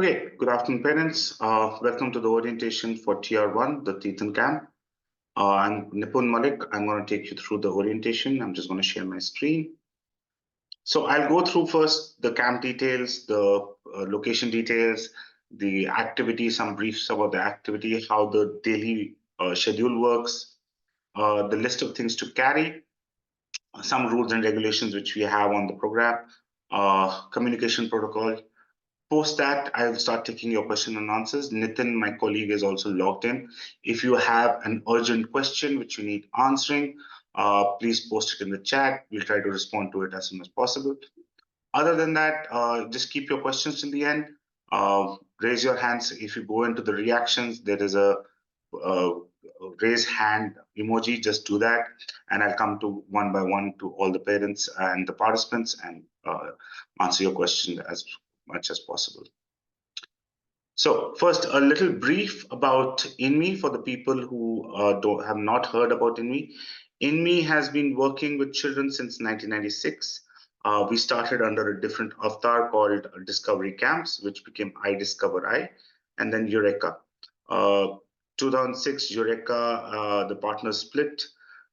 Okay, good afternoon, parents. Welcome to the orientation for TR1, the Tirthan camp. I'm Nipun Malik. I'm going to take you through the orientation. I'm just going to share my screen. So I'll go through first the camp details, the location details, the activity, some briefs about the activity, how the daily schedule works, the list of things to carry, some rules and regulations which we have on the program, communication protocol. Post that, I will start taking your question and answers. Nitin, my colleague, is also logged in. If you have an urgent question which you need answering, please post it in the chat. We'll try to respond to it as soon as possible. Other than that, just keep your questions till the end. Raise your hands. If you go into the reactions, there is a raise hand emoji. Just do that, and I'll come to one by one to all the parents and the participants and answer your question as much as possible. So first, a little brief about Inme for the people who have not heard about Inme. Inme has been working with children since 1996. We started under a different avatar called Discovery Camps, which became I Discover I, and then Eureka. 2006, Eureka, the partners split.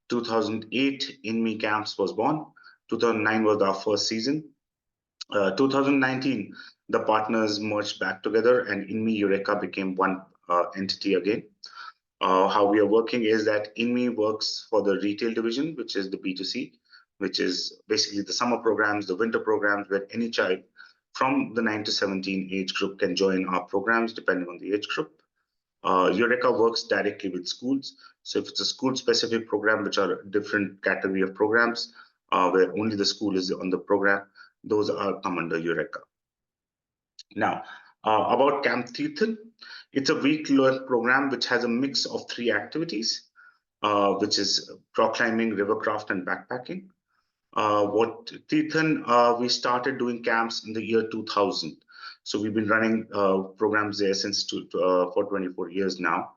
2008, Inme Camps was born. 2009 was our first season. 2019, the partners merged back together and Inme Eureka became one entity again. How we are working is that Inme works for the retail division, which is the B2C, which is basically the summer programs, the winter programs, where any child from the 9 to 17 age group can join our programs depending on the age group. Eureka works directly with schools. So if it's a school-specific program, which are a different category of programs, where only the school is on the program, those are come under Eureka. Now, about Camp Tirthan, it's a week-long program which has a mix of 3 activities, which is rock climbing, rivercraft, and backpacking. What Tirthan, we started doing camps in the year 2000. So we've been running programs there since for 24 years now.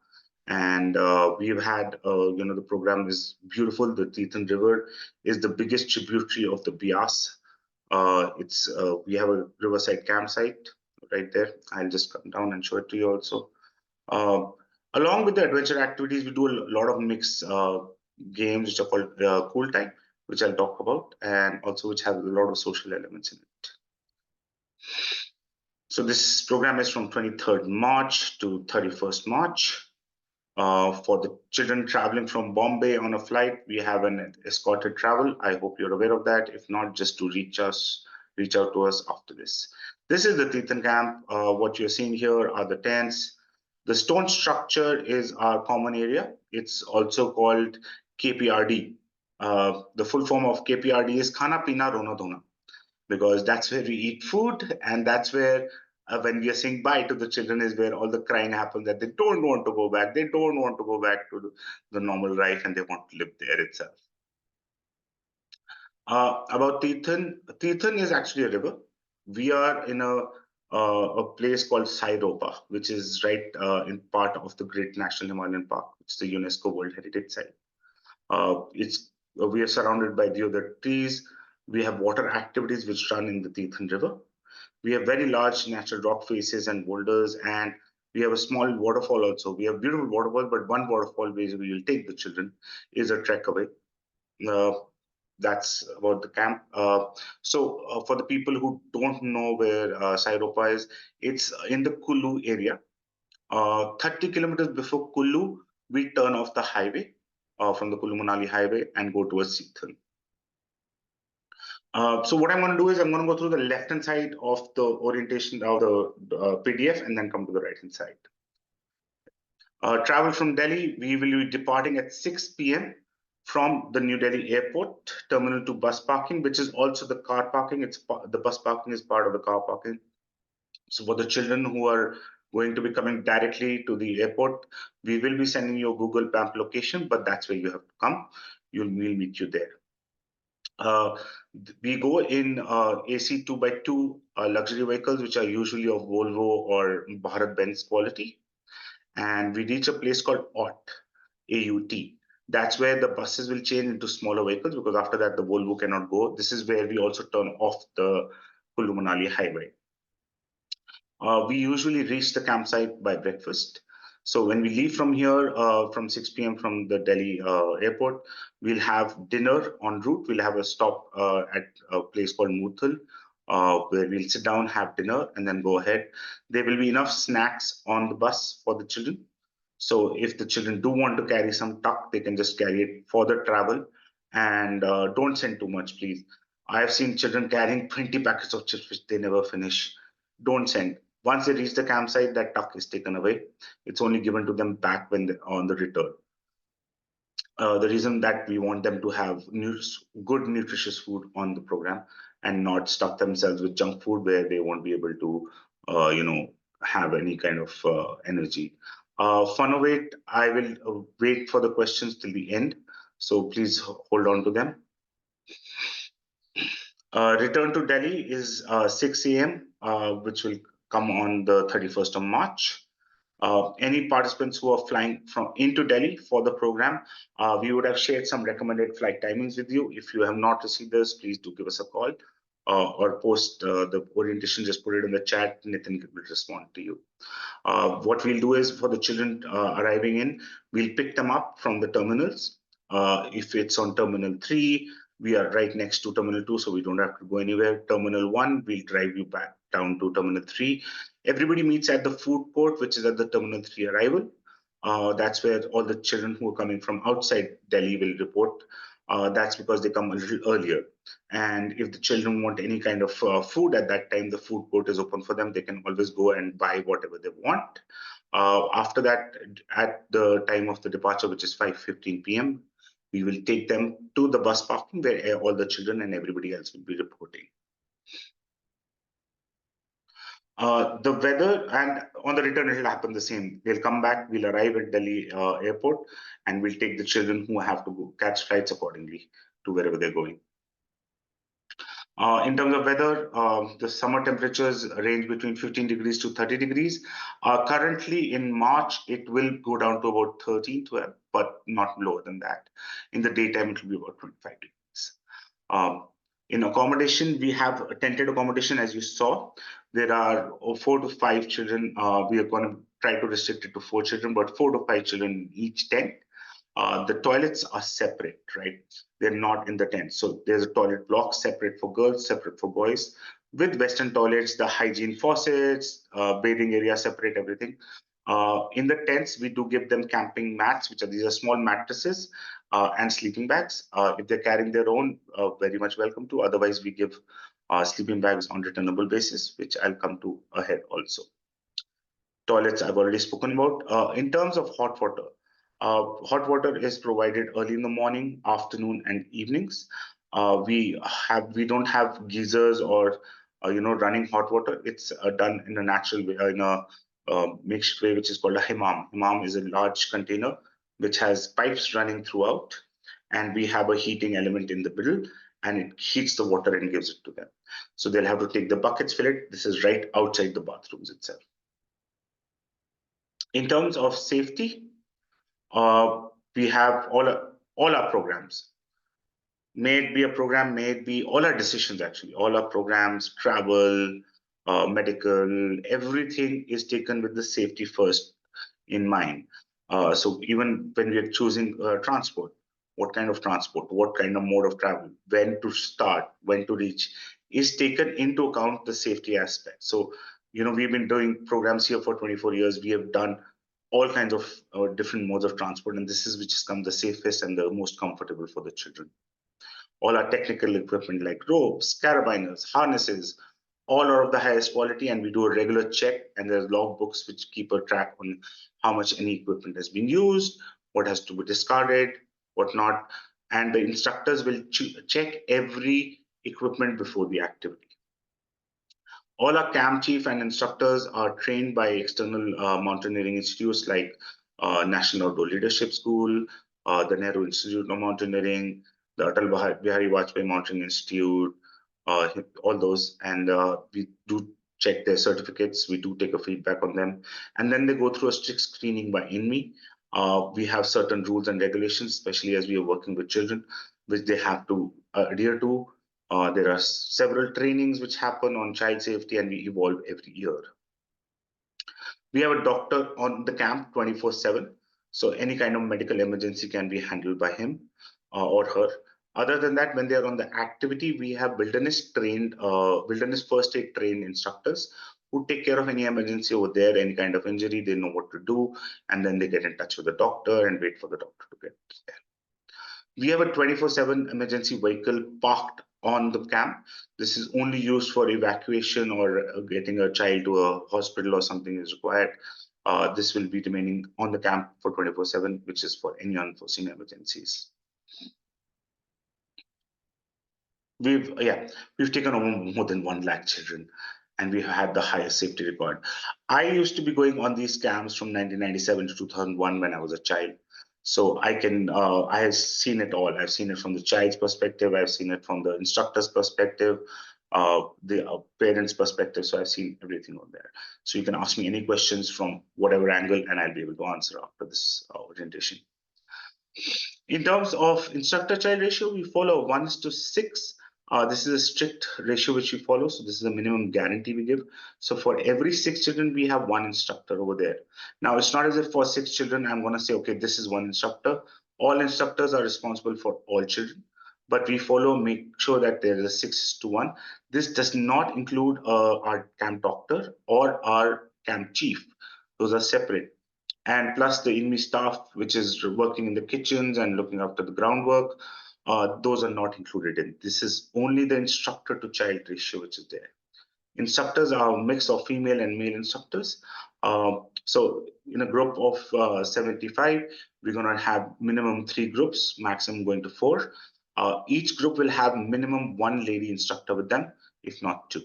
And we've had, the program is beautiful. The Tirthan River is the biggest tributary of the Bias. We have a riverside campsite right there. I'll just come down and show it to you also. Along with the adventure activities, we do a lot of mixed games which are called Cool Time, which I'll talk about, and also which have a lot of social elements in it. So this program is from 23rd March to 31st March. For the children traveling from Bombay on a flight, we have an escorted travel. I hope you're aware of that. If not, just to reach out to us after this. This is the Tirthan camp. What you're seeing here are the tents. The stone structure is our common area. It's also called KPRD. The full form of KPRD is Khana Pina Rona Dona, because that's where we eat food, and that's where when we are saying bye to the children is where all the crying happens, that they don't want to go back. They don't want to go back to the normal life, and they want to live there itself. About Tirthan, Tirthan is actually a river. We are in a place called Sairopa, which is right in part of the Great National Himalayan Park, which is the UNESCO World Heritage Site. We are surrounded by deodar trees. We have water activities which run in the Tirthan River. We have very large natural rock faces and boulders, and we have a small waterfall also. We have beautiful waterfall, but one waterfall where we will take the children is a trek away. That's about the camp. So for the people who don't know where Sairopa is, it's in the Kullu area. 30 kilometers before Kullu, we turn off the highway from the Kullu-Manali highway and go towards Tirthan. So what I'm going to do is I'm going to go through the left-hand side of the orientation of the PDF and then come to the right-hand side. Travel from Delhi, we will be departing at 6 p.m. from the New Delhi airport terminal to bus parking, which is also the car parking. The bus parking is part of the car parking. So for the children who are going to be coming directly to the airport, we will be sending you a Google Map location, but that's where you have to come. We'll meet you there. We go in AC 2x2 luxury vehicles, which are usually of Volvo or Bharat-Benz quality. And we reach a place called AUT, A-U-T. That's where the buses will change into smaller vehicles, because after that, the Volvo cannot go. This is where we also turn off the Kullu-Manali highway. We usually reach the campsite by breakfast. So when we leave from here from 6 p.m. from the Delhi airport, we'll have dinner en route. We'll have a stop at a place called Muthal, where we'll sit down, have dinner, and then go ahead. There will be enough snacks on the bus for the children. So if the children do want to carry some tuck, they can just carry it for the travel, and don't send too much, please. I have seen children carrying 20 packets of chips which they never finish. Don't send. Once they reach the campsite, that tuck is taken away. It's only given to them back when on the return. The reason that we want them to have good nutritious food on the program and not stuff themselves with junk food where they won't be able to, have any kind of energy. Fun of it, I will wait for the questions till the end. So please hold on to them. Return to Delhi is 6 a.m., which will come on the 31st of March. Any participants who are flying from into Delhi for the program, we would have shared some recommended flight timings with you. If you have not received this, please do give us a call or post the orientation. Just put it in the chat. Nitin will respond to you. What we'll do is for the children arriving in, we'll pick them up from the terminals. If it's on Terminal 3, we are right next to Terminal 2, so we don't have to go anywhere. Terminal 1, we'll drive you back down to Terminal 3. Everybody meets at the food court, which is at the Terminal 3 arrival. That's where all the children who are coming from outside Delhi will report. That's because they come a little earlier. And if the children want any kind of food at that time, the food court is open for them. They can always go and buy whatever they want. After that, at the time of the departure, which is 5:15 p.m., we will take them to the bus parking where all the children and everybody else will be reporting. The weather, and on the return, it'll happen the same. They'll come back, we'll arrive at Delhi airport, and we'll take the children who have to go catch flights accordingly to wherever they're going. In terms of weather, the summer temperatures range between 15 degrees to 30 degrees. Currently in March, it will go down to about 13, 12, but not lower than that. In the daytime, it will be about 25 degrees. In accommodation, we have a tented accommodation, as you saw. There are 4 to 5 children. We are going to try to restrict it to 4 children, but 4 to 5 children in each tent. The toilets are separate, right? They're not in the tent. So there's a toilet block separate for girls, separate for boys. With Western toilets, the hygiene faucets, bathing area separate, everything. In the tents, we do give them camping mats, which are these are small mattresses and sleeping bags. If they're carrying their own, very much welcome to. Otherwise, we give sleeping bags on returnable basis, which I'll come to ahead also. Toilets I've already spoken about. In terms of hot water is provided early in the morning, afternoon, and evenings. We don't have geysers or running hot water. It's done in a natural way, in a makeshift way, which is called a hammam. Hammam is a large container which has pipes running throughout, and we have a heating element in the middle, and it heats the water and gives it to them. So they'll have to take the buckets, fill it. This is right outside the bathrooms itself. In terms of safety, we have all our programs. May it be a program, may it be all our decisions actually, all our programs, travel, medical, everything is taken with the safety first in mind. So even when we are choosing transport, what kind of transport, what kind of mode of travel, when to start, when to reach, is taken into account the safety aspect. So, we've been doing programs here for 24 years. We have done all kinds of different modes of transport, and this is which has come the safest and the most comfortable for the children. All our technical equipment like ropes, carabiners, harnesses, all are of the highest quality, and we do a regular check, and there's log books which keep a track on how much any equipment has been used, what has to be discarded, what not, and the instructors will check every equipment before the activity. All our camp chief and instructors are trained by external mountaineering institutes like National Outdoor Leadership School, the Nehru Institute of Mountaineering, the Atal Bihari Vajpayee Mountaineering Institute, all those. And we do check their certificates. We do take a feedback on them. And then they go through a strict screening by Inme. We have certain rules and regulations, especially as we are working with children, which they have to adhere to. There are several trainings which happen on child safety, and we evolve every year. We have a doctor on the camp 24/7. So any kind of medical emergency can be handled by him or her. Other than that, when they are on the activity, we have wilderness first aid trained instructors who take care of any emergency over there, any kind of injury, they know what to do, and then they get in touch with the doctor and wait for the doctor to get there. We have a 24/7 emergency vehicle parked on the camp. This is only used for evacuation or getting a child to a hospital or something is required. This will be remaining on the camp for 24/7, which is for any unforeseen emergencies. We've taken over more than 1 lakh children, and we have had the highest safety record. I used to be going on these camps from 1997 to 2001 when I was a child. So I have seen it all. I've seen it from the child's perspective. I've seen it from the instructor's perspective, the parents' perspective. So I've seen everything on there. So you can ask me any questions from whatever angle, and I'll be able to answer after this orientation. In terms of instructor-child ratio, we follow 1:6. This is a strict ratio which we follow. So this is a minimum guarantee we give. So for every 6 children, we have one instructor over there. Now, it's not as if for 6 children, I'm going to say, okay, this is one instructor. All instructors are responsible for all children. But we make sure that there is a 6:1. This does not include our camp doctor or our camp chief. Those are separate, and plus the Inme staff, which is working in the kitchens and looking after the groundwork, those are not included in. This is only the instructor to child ratio which is there. Instructors are a mix of female and male instructors. So in a group of 75, we're going to have minimum 3 groups, maximum going to 4. Each group will have minimum 1 lady instructor with them, if not 2.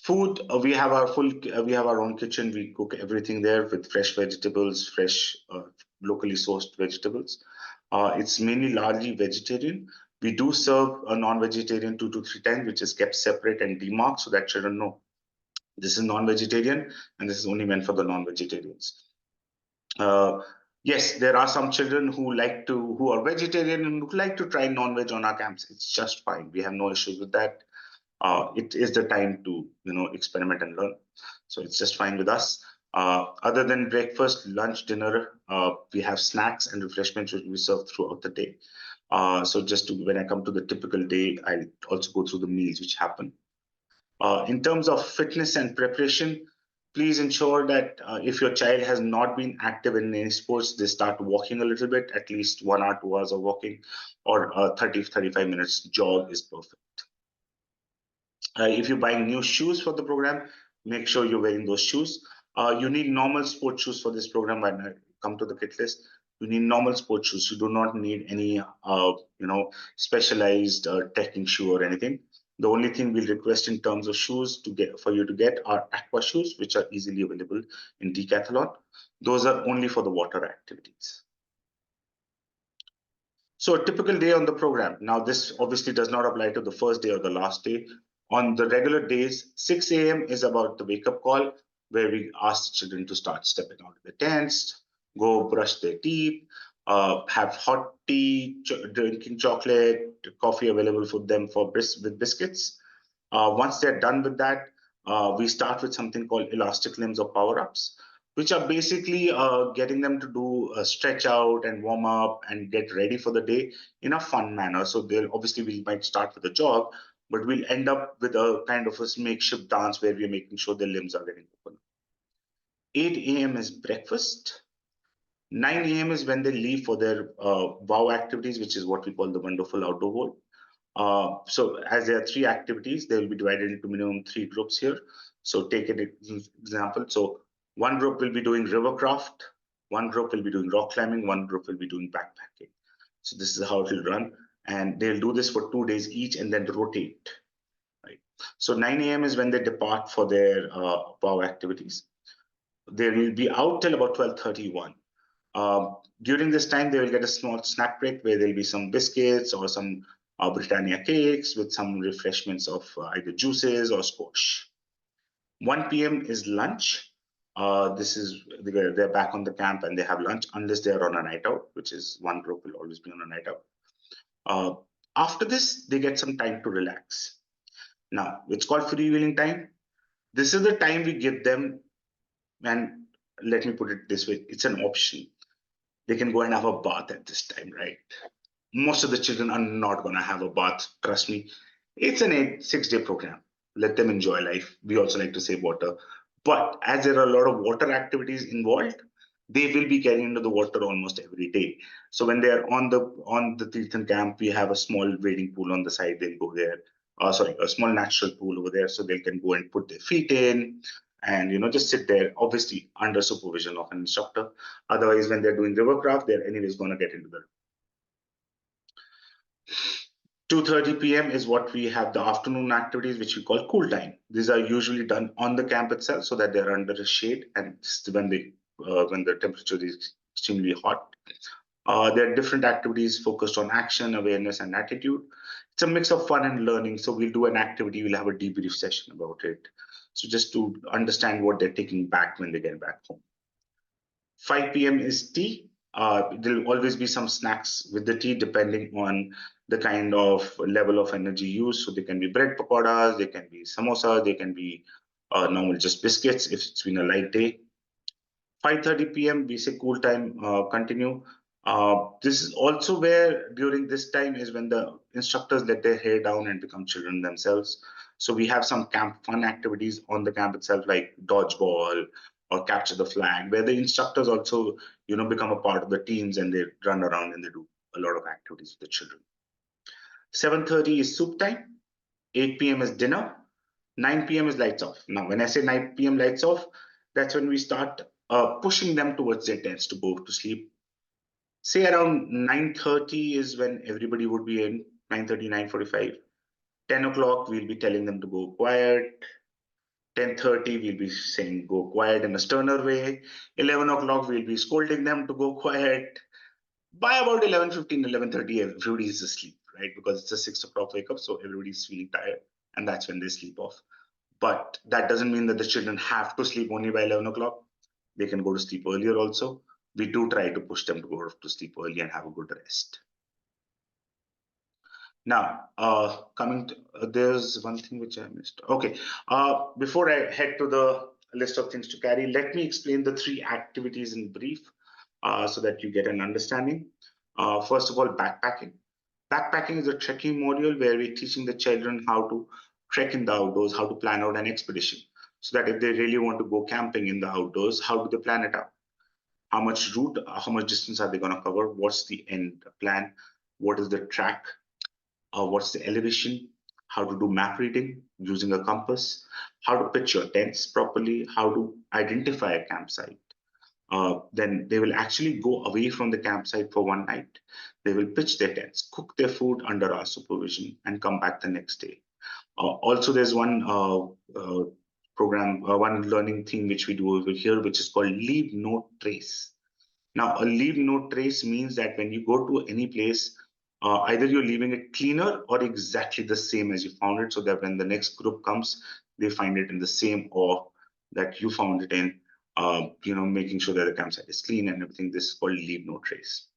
Food, we have our own kitchen. We cook everything there with fresh vegetables, fresh locally sourced vegetables. It's mainly largely vegetarian. We do serve a non-vegetarian 2 to 3 times, which is kept separate and demarked so that children know this is non-vegetarian and this is only meant for the non-vegetarians. Yes, there are some children who are vegetarian and who like to try non-veg on our camps. It's just fine. We have no issues with that. It is the time to experiment and learn. So it's just fine with us. Other than breakfast, lunch, dinner, we have snacks and refreshments which we serve throughout the day. So when I come to the typical day, I'll also go through the meals which happen. In terms of fitness and preparation, please ensure that if your child has not been active in any sports, they start walking a little bit, at least 1 hour, 2 hours of walking, or 35 minutes jog is perfect. If you're buying new shoes for the program, make sure you're wearing those shoes. You need normal sport shoes for this program. When I come to the kit list, you need normal sport shoes. You do not need any, specialized trekking shoe or anything. The only thing we'll request in terms of shoes for you to get are aqua shoes, which are easily available in Decathlon. Those are only for the water activities. So a typical day on the program. Now, this obviously does not apply to the first day or the last day. On the regular days, 6 a.m. is about the wake-up call, where we ask the children to start stepping out of the tents, go brush their teeth, have hot tea, drinking chocolate, coffee available for them with biscuits. Once they're done with that, we start with something called elastic limbs or power-ups, which are basically getting them to do a stretch out and warm up and get ready for the day in a fun manner. So we might start with a jog, but we'll end up with a kind of a makeshift dance where we're making sure their limbs are getting open. 8 a.m. is breakfast. 9 a.m. is when they leave for their WOW activities, which is what we call the Wonderful Outdoor World. So as there are 3 activities, they will be divided into minimum 3 groups here. So take an example. So one group will be doing rivercraft, one group will be doing rock climbing, one group will be doing backpacking. So this is how it will run. And they'll do this for 2 days each and then rotate. Right. So 9 a.m. is when they depart for their WOW activities. They will be out till about 12:31. During this time, they will get a small snack break where there'll be some biscuits or some Britannia cakes with some refreshments of either juices or squash. 1 p.m. is lunch. They're back on the camp and they have lunch unless they're on a night out, which is one group will always be on a night out. After this, they get some time to relax. Now, it's called freewheeling time. This is the time we give them, and let me put it this way, it's an option. They can go and have a bath at this time, right? Most of the children are not going to have a bath, trust me. It's an 6 day program. Let them enjoy life. We also like to save water. But as there are a lot of water activities involved, they will be getting into the water almost every day. So when they are on the Tirthan camp, we have a small wading pool on the side. They'll go there. Sorry, a small natural pool over there, so they can go and put their feet in, and just sit there, obviously under supervision of an instructor. Otherwise, when they're doing rivercraft, they're anyways going to get into the 2:30 p.m. is what we have the afternoon activities, which we call cool time. These are usually done on the camp itself, so that they're under the shade, and when the temperature is extremely hot. There are different activities focused on action, awareness, and attitude. It's a mix of fun and learning. So we'll do an activity, we'll have a debrief session about it. So just to understand what they're taking back when they get back home. 5 p.m. is tea. There'll always be some snacks with the tea depending on the kind of level of energy used. So they can be bread pakoras, they can be samosa, they can be normal just biscuits if it's been a light day. 5:30 p.m. we say cool time continue. This is also where during this time is when the instructors let their hair down and become children themselves. So we have some camp fun activities on the camp itself, like dodgeball or capture the flag, where the instructors also become a part of the teams, and they run around and they do a lot of activities with the children. 7:30 is soup time. 8 p.m. is dinner. 9 p.m. is lights off. Now, when I say 9 p.m. lights off, that's when we start pushing them towards their tents to go to sleep. Say around 9:30 is when everybody would be in, 9:30, 9:45. 10 o'clock, we'll be telling them to go quiet. 10:30, we'll be saying go quiet in a sterner way. 11 o'clock, we'll be scolding them to go quiet. By about 11:15, 11:30, everybody is asleep, right? Because it's a 6 o'clock wake up, so everybody's feeling tired, and that's when they sleep off. But that doesn't mean that the children have to sleep only by 11 o'clock. They can go to sleep earlier also. We do try to push them to go to sleep early and have a good rest. Now, coming to, there's one thing which I missed. Okay, before I head to the list of things to carry, let me explain the 3 activities in brief so that you get an understanding. First of all, backpacking. Backpacking is a trekking module where we're teaching the children how to trek in the outdoors, how to plan out an expedition, so that if they really want to go camping in the outdoors, how do they plan it out? How much route, how much distance are they going to cover? What's the end plan? What is the track? What's the elevation? How to do map reading using a compass? How to pitch your tents properly? How to identify a campsite? Then they will actually go away from the campsite for one night. They will pitch their tents, cook their food under our supervision, and come back the next day. Also, there's one program, one learning thing which we do over here, which is called Leave No Trace. Now, a leave no trace means that when you go to any place, either you're leaving it cleaner or exactly the same as you found it, so that when the next group comes, they find it in the same or that you found it in, making sure that the campsite is clean and everything. This is called leave no trace.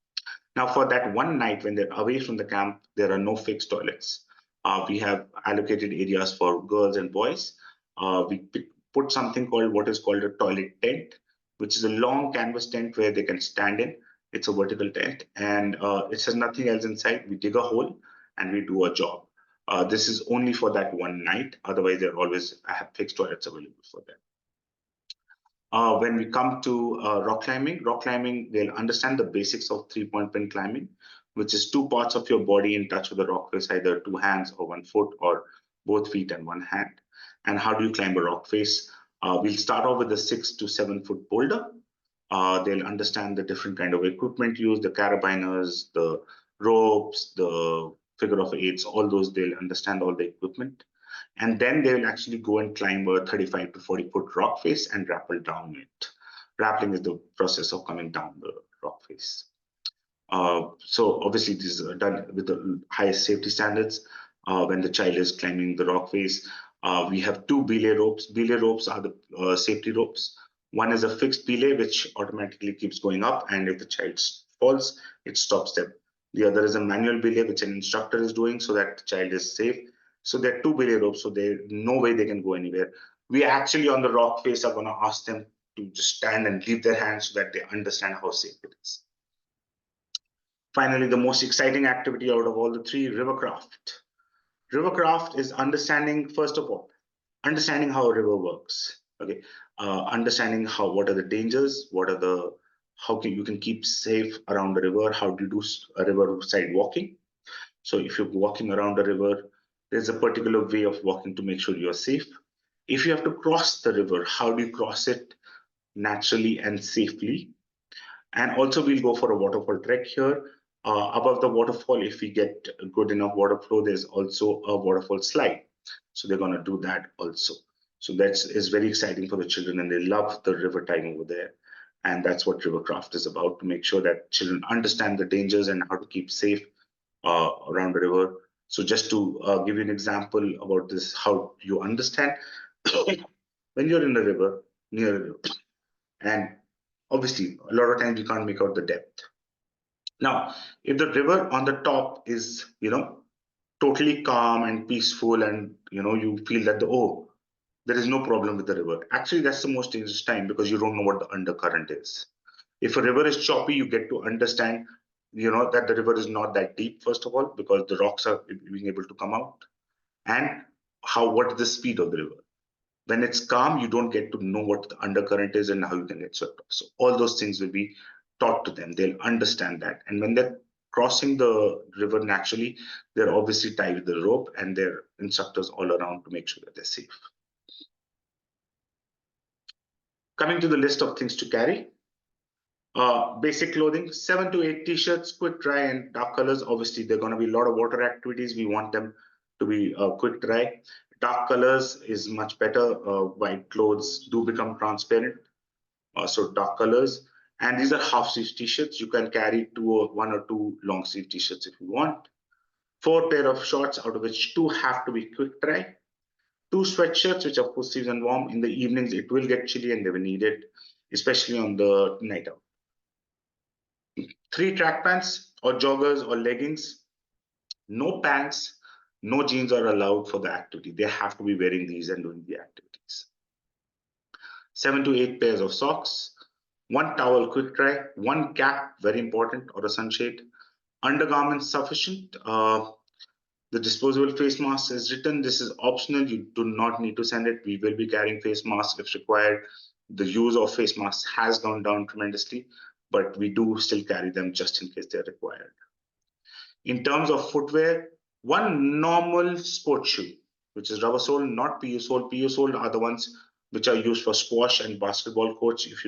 Now, for that one night when they're away from the camp, there are no fixed toilets. We have allocated areas for girls and boys. We put something called what is called a toilet tent, which is a long canvas tent where they can stand in. It's a vertical tent, and it has nothing else inside. We dig a hole and we do a job. This is only for that one night. Otherwise, there always have fixed toilets available for them. When we come to rock climbing, they'll understand the basics of 3-point pin climbing, which is 2 parts of your body in touch with the rock face, either 2 hands or 1 foot, or both feet and 1 hand. And how do you climb a rock face? We'll start off with a 6 to 7 foot boulder. They'll understand the different kind of equipment used, the carabiners, the ropes, the figure of 8s, all those, they'll understand all the equipment. And then they will actually go and climb a 35 to 40 foot rock face and rappel down it. Rappelling is the process of coming down the rock face. So obviously this is done with the highest safety standards. When the child is climbing the rock face, we have 2 belay ropes. Belay ropes are the safety ropes. One is a fixed belay which automatically keeps going up, and if the child falls, it stops them. The other is a manual belay which an instructor is doing so that the child is safe. So there are 2 belay ropes, so there's no way they can go anywhere. We actually on the rock face are going to ask them to just stand and leave their hands so that they understand how safe it is. Finally, the most exciting activity out of all the three, rivercraft. Rivercraft is understanding, first of all, understanding how a river works. Okay, understanding what are the dangers, what are the how can you can keep safe around the river, how do you do a riverside walking. So if you're walking around a river, there's a particular way of walking to make sure you're safe. If you have to cross the river, how do you cross it naturally and safely? And also we'll go for a waterfall trek here. Above the waterfall, if we get good enough water flow, there's also a waterfall slide. So they're going to do that also. So that's is very exciting for the children, and they love the river time over there. And that's what Rivercraft is about, to make sure that children understand the dangers and how to keep safe around the river. So just to give you an example about this, how you understand when you're in the river, near a river, and obviously a lot of times you can't make out the depth. Now, if the river on the top is, totally calm and peaceful, and you feel that there is no problem with the river. Actually, that's the most dangerous time, because you don't know what the undercurrent is. If a river is choppy, you get to understand, that the river is not that deep, first of all, because the rocks are being able to come out. And what is the speed of the river? When it's calm, you don't get to know what the undercurrent is and how you can get swept off. So all those things will be taught to them. They'll understand that. And when they're crossing the river naturally, they're obviously tied with the rope, and there are instructors all around to make sure that they're safe. Coming to the list of things to carry. Basic clothing, 7 to 8 t-shirts, quick dry and dark colors. Obviously, there are going to be a lot of water activities. We want them to be quick dry. Dark colors is much better. White clothes do become transparent. So dark colors. And these are half sleeve t-shirts. You can carry one or two long sleeve t-shirts if you want. 4 pair of shorts, out of which 2 have to be quick dry. 2 sweatshirts, which are full sleeves and warm. In the evenings, it will get chilly and they will need it, especially on the night out. 3 track pants or joggers or leggings. No pants, no jeans are allowed for the activity. They have to be wearing these and doing the activities. 7 to 8 pairs of socks. 1 towel quick dry. 1 cap, very important, or a sunshade. Undergarments sufficient. The disposable face mask is written. This is optional. You do not need to send it. We will be carrying face masks if required. The use of face masks has gone down tremendously, but we do still carry them just in case they're required. In terms of footwear, 1 normal sports shoe, which is rubber sole, not PU sole. PU sole are the ones which are used for squash and basketball courts. If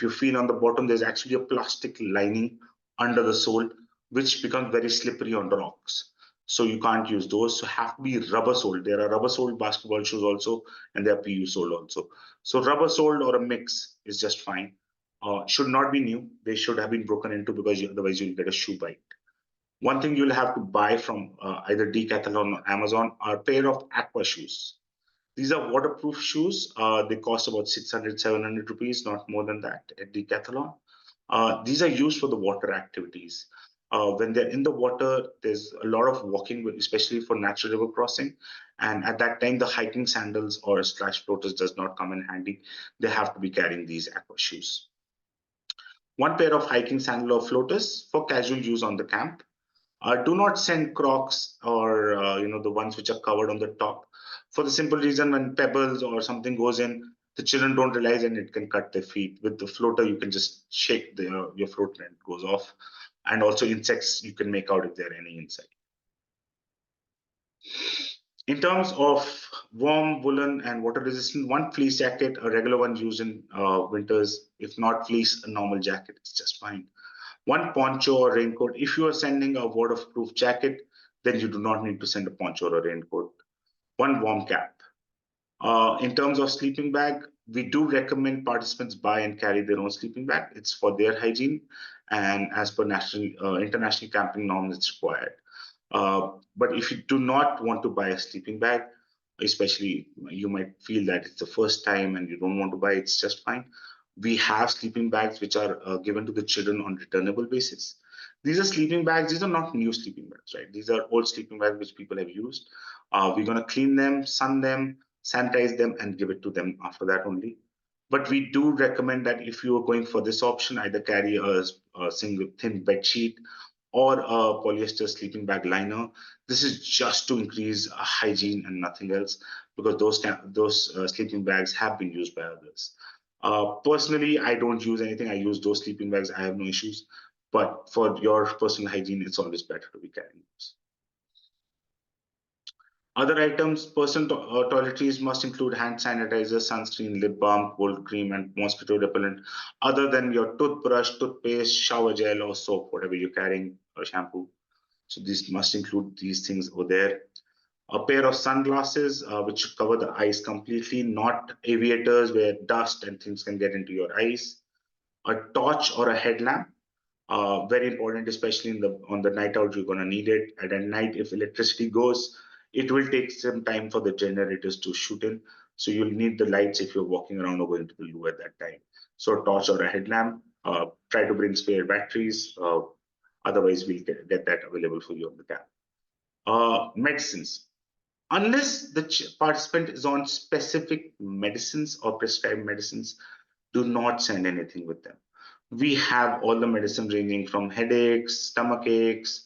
you feel on the bottom, there's actually a plastic lining under the sole, which becomes very slippery on the rocks. So you can't use those. So have to be rubber soled. There are rubber soled basketball shoes also, and there are PU soled also. So rubber soled or a mix is just fine. Should not be new. They should have been broken into, because otherwise you'll get a shoe bite. One thing you'll have to buy from either Decathlon or Amazon are a pair of aqua shoes. These are waterproof shoes. They cost about 600, 700 rupees, not more than that at Decathlon. These are used for the water activities. When they're in the water, there's a lot of walking, especially for natural river crossing. And at that time, the hiking sandals or splash floaters does not come in handy. They have to be carrying these aqua shoes. 1 pair of hiking sandal or floaters for casual use on the camp. Do not send Crocs or the ones which are covered on the top, for the simple reason, when pebbles or something goes in, the children don't realize and it can cut their feet. With the floater, you can just shake your floater and it goes off. And also insects, you can make out if there are any inside. In terms of warm, woolen, and water resistant, 1 fleece jacket, a regular one used in winters. If not fleece, a normal jacket is just fine. 1 poncho or raincoat. If you are sending a waterproof jacket, then you do not need to send a poncho or a raincoat. 1 warm cap. In terms of sleeping bag, we do recommend participants buy and carry their own sleeping bag. It's for their hygiene, and as per international camping norms, it's required. But if you do not want to buy a sleeping bag, especially you might feel that it's the first time and you don't want to buy, it's just fine. We have sleeping bags which are given to the children on returnable basis. These are sleeping bags. These are not new sleeping bags, right? These are old sleeping bags which people have used. We're going to clean them, sun them, sanitize them, and give it to them after that only. But we do recommend that if you are going for this option, either carry a single thin bed sheet or a polyester sleeping bag liner. This is just to increase hygiene and nothing else, because those sleeping bags have been used by others. Personally, I don't use anything. I use those sleeping bags. I have no issues. But for your personal hygiene, it's always better to be carrying those. Other items, personal toiletries must include hand sanitizer, sunscreen, lip balm, cold cream, and mosquito repellent, other than your toothbrush, toothpaste, shower gel, or soap, whatever you're carrying, or shampoo. So these must include these things over there. A pair of sunglasses, which should cover the eyes completely, not aviators where dust and things can get into your eyes. A torch or a headlamp, very important, especially on the night out. You're going to need it. And at night, if electricity goes, it will take some time for the generators to shoot in. So you'll need the lights if you're walking around or going to the loo at that time. So a torch or a headlamp. Try to bring spare batteries. Otherwise, we'll get that available for you on the cab. Medicines. Unless the participant is on specific medicines or prescribed medicines, do not send anything with them. We have all the medicine ranging from headaches, stomach aches,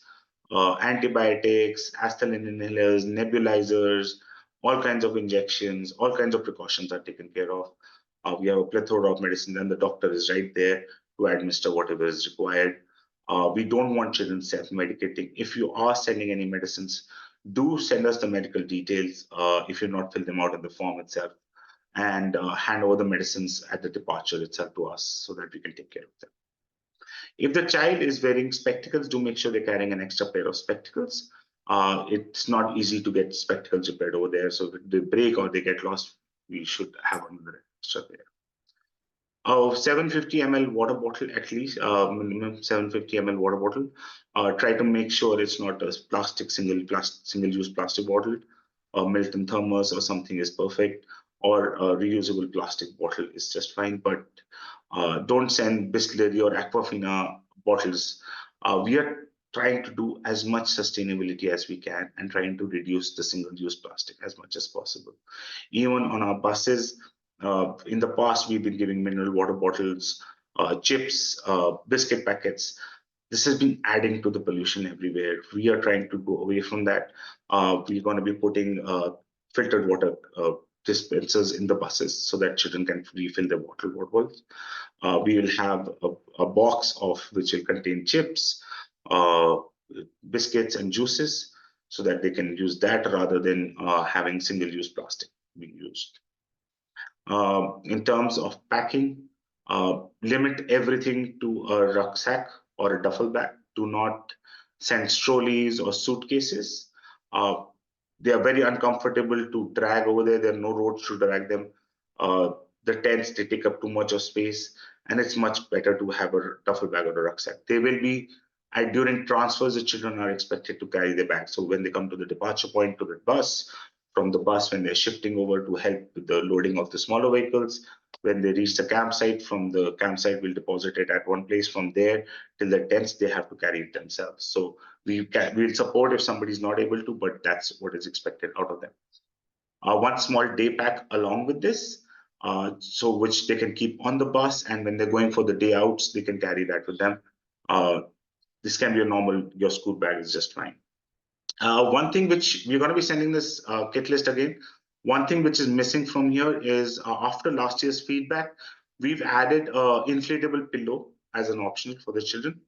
antibiotics, Asthalin inhalers, nebulizers, all kinds of injections, all kinds of precautions are taken care of. We have a plethora of medicine, and the doctor is right there to administer whatever is required. We don't want children self-medicating. If you are sending any medicines, do send us the medical details if you're not filled them out in the form itself, and hand over the medicines at the departure itself to us so that we can take care of them. If the child is wearing spectacles, do make sure they're carrying an extra pair of spectacles. It's not easy to get spectacles repaired over there. So if they break or they get lost, we should have another extra pair. 750 ml water bottle, at least minimum 750 ml water bottle. Try to make sure it's not a plastic single-use plastic bottle. Milton thermos or something is perfect, or a reusable plastic bottle is just fine. But don't send Bisleri or Aquafina bottles. We are trying to do as much sustainability as we can and trying to reduce the single-use plastic as much as possible. Even on our buses, in the past, we've been giving mineral water bottles, chips, biscuit packets. This has been adding to the pollution everywhere. We are trying to go away from that. We're going to be putting filtered water dispensers in the buses so that children can refill their water bottles. We will have a box of which will contain chips, biscuits, and juices so that they can use that rather than having single-use plastic being used. In terms of packing, limit everything to a rucksack or a duffel bag. Do not send trolleys or suitcases. They are very uncomfortable to drag over there. There are no roads to drag them. The tents, they take up too much of space, and it's much better to have a duffel bag or a rucksack. They will be, during transfers, the children are expected to carry their bags. So when they come to the departure point to the bus, from the bus when they're shifting over to help with the loading of the smaller vehicles, when they reach the campsite, from the campsite we'll deposit it at one place. From there till the tents, they have to carry it themselves. So we'll support if somebody's not able to, but that's what is expected out of them. One small day pack along with this, so which they can keep on the bus, and when they're going for the day outs, they can carry that with them. This can be a normal, your school bag is just fine. One thing which we're going to be sending this kit list again. One thing which is missing from here is after last year's feedback, we've added inflatable pillow as an option for the children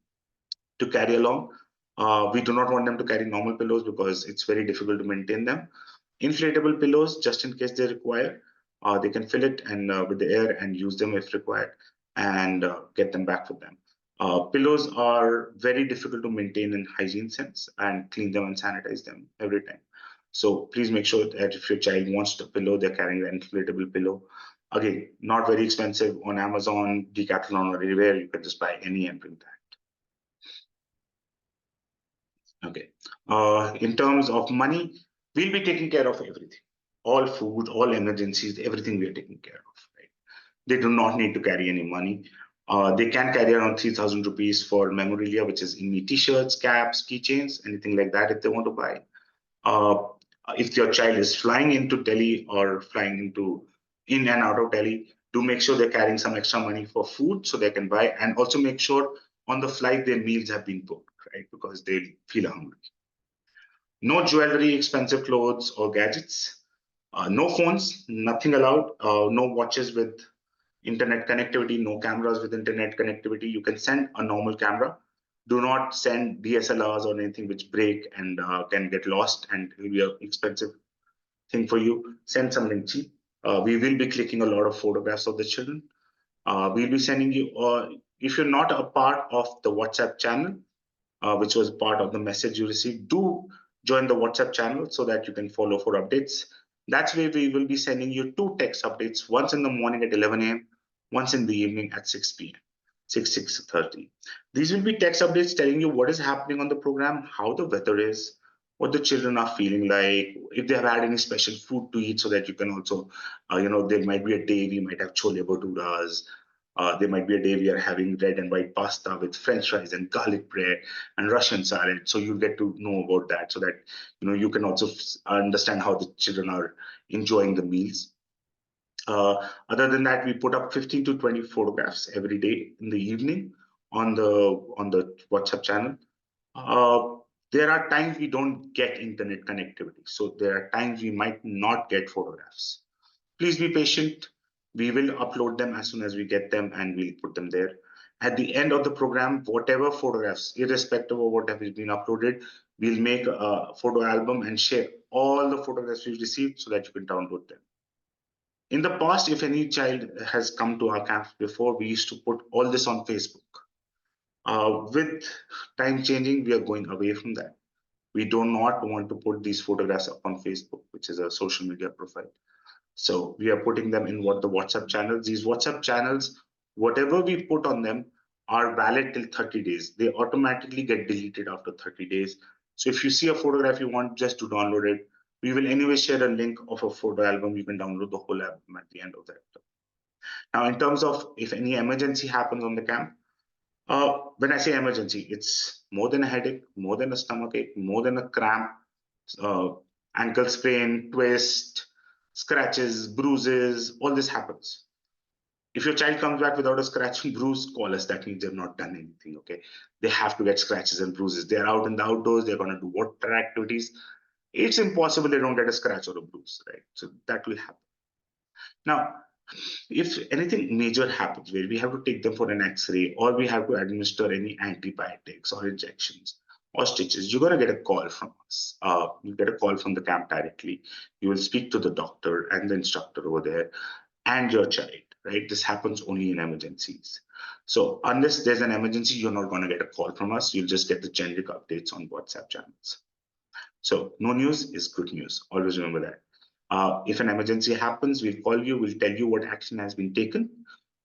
to carry along. We do not want them to carry normal pillows because it's very difficult to maintain them. Inflatable pillows, just in case they require, they can fill it and with the air and use them if required, and get them back with them. Pillows are very difficult to maintain in hygiene sense and clean them and sanitize them every time. So please make sure that if your child wants the pillow, they're carrying the inflatable pillow. Again, not very expensive on Amazon, Decathlon, or anywhere. You can just buy any and bring that. Okay. In terms of money, we'll be taking care of everything. All food, all emergencies, everything we are taking care of. Right? They do not need to carry any money. They can carry around 3,000 rupees for memorabilia, which is Inme t-shirts, caps, keychains, anything like that if they want to buy. If your child is flying into Delhi or flying in and out of Delhi, do make sure they're carrying some extra money for food so they can buy, and also make sure on the flight their meals have been booked, right? Because they feel hungry. No jewelry, expensive clothes, or gadgets. No phones, nothing allowed. No watches with internet connectivity, no cameras with internet connectivity. You can send a normal camera. Do not send DSLRs or anything which break and can get lost and will be an expensive thing for you. Send something cheap. We will be clicking a lot of photographs of the children. We'll be sending you, if you're not a part of the WhatsApp channel, which was part of the message you received, do join the WhatsApp channel so that you can follow for updates. That's where we will be sending you two text updates, once in the morning at 11 a.m., once in the evening at 6 p.m., 6:30. These will be text updates telling you what is happening on the program, how the weather is, what the children are feeling like, if they have had any special food to eat, so that you can also, there might be a day we might have chole bhaturas, there might be a day we are having red and white pasta with French fries and garlic bread and Russian salad. So you get to know about that, so that you can also understand how the children are enjoying the meals. Other than that, we put up 15 to 20 photographs every day in the evening on the WhatsApp channel. Uh, there are times we don't get internet connectivity, so there are times we might not get photographs. Please be patient. We will upload them as soon as we get them, and we'll put them there. At the end of the program, whatever photographs, irrespective of what has been uploaded, we'll make a photo album and share all the photographs we've received so that you can download them. In the past, if any child has come to our camp before, we used to put all this on Facebook. With time changing, we are going away from that. We do not want to put these photographs up on Facebook, which is a social media profile. So we are putting them in what the WhatsApp channels. These WhatsApp channels, whatever we put on them, are valid till 30 days. They automatically get deleted after 30 days. So if you see a photograph you want just to download it, we will anyway share a link of a photo album. You can download the whole album at the end of that. Now, in terms of if any emergency happens on the camp, when I say emergency, it's more than a headache, more than a stomachache, more than a cramp, uh, ankle sprain, twist, scratches, bruises, all this happens. If your child comes back without a scratch and bruise, call us. That means they've not done anything. Okay, they have to get scratches and bruises. They're out in the outdoors. They're going to do water activities. It's impossible they don't get a scratch or a bruise, right? So that will happen. Now, if anything major happens where we have to take them for an X-ray or we have to administer any antibiotics or injections or stitches, you're going to get a call from us. You get a call from the camp directly. You will speak to the doctor and the instructor over there and your child, right? This happens only in emergencies. So unless there's an emergency, you're not going to get a call from us. You'll just get the generic updates on WhatsApp channels. So no news is good news. Always remember that. If an emergency happens, we'll call you, we'll tell you what action has been taken,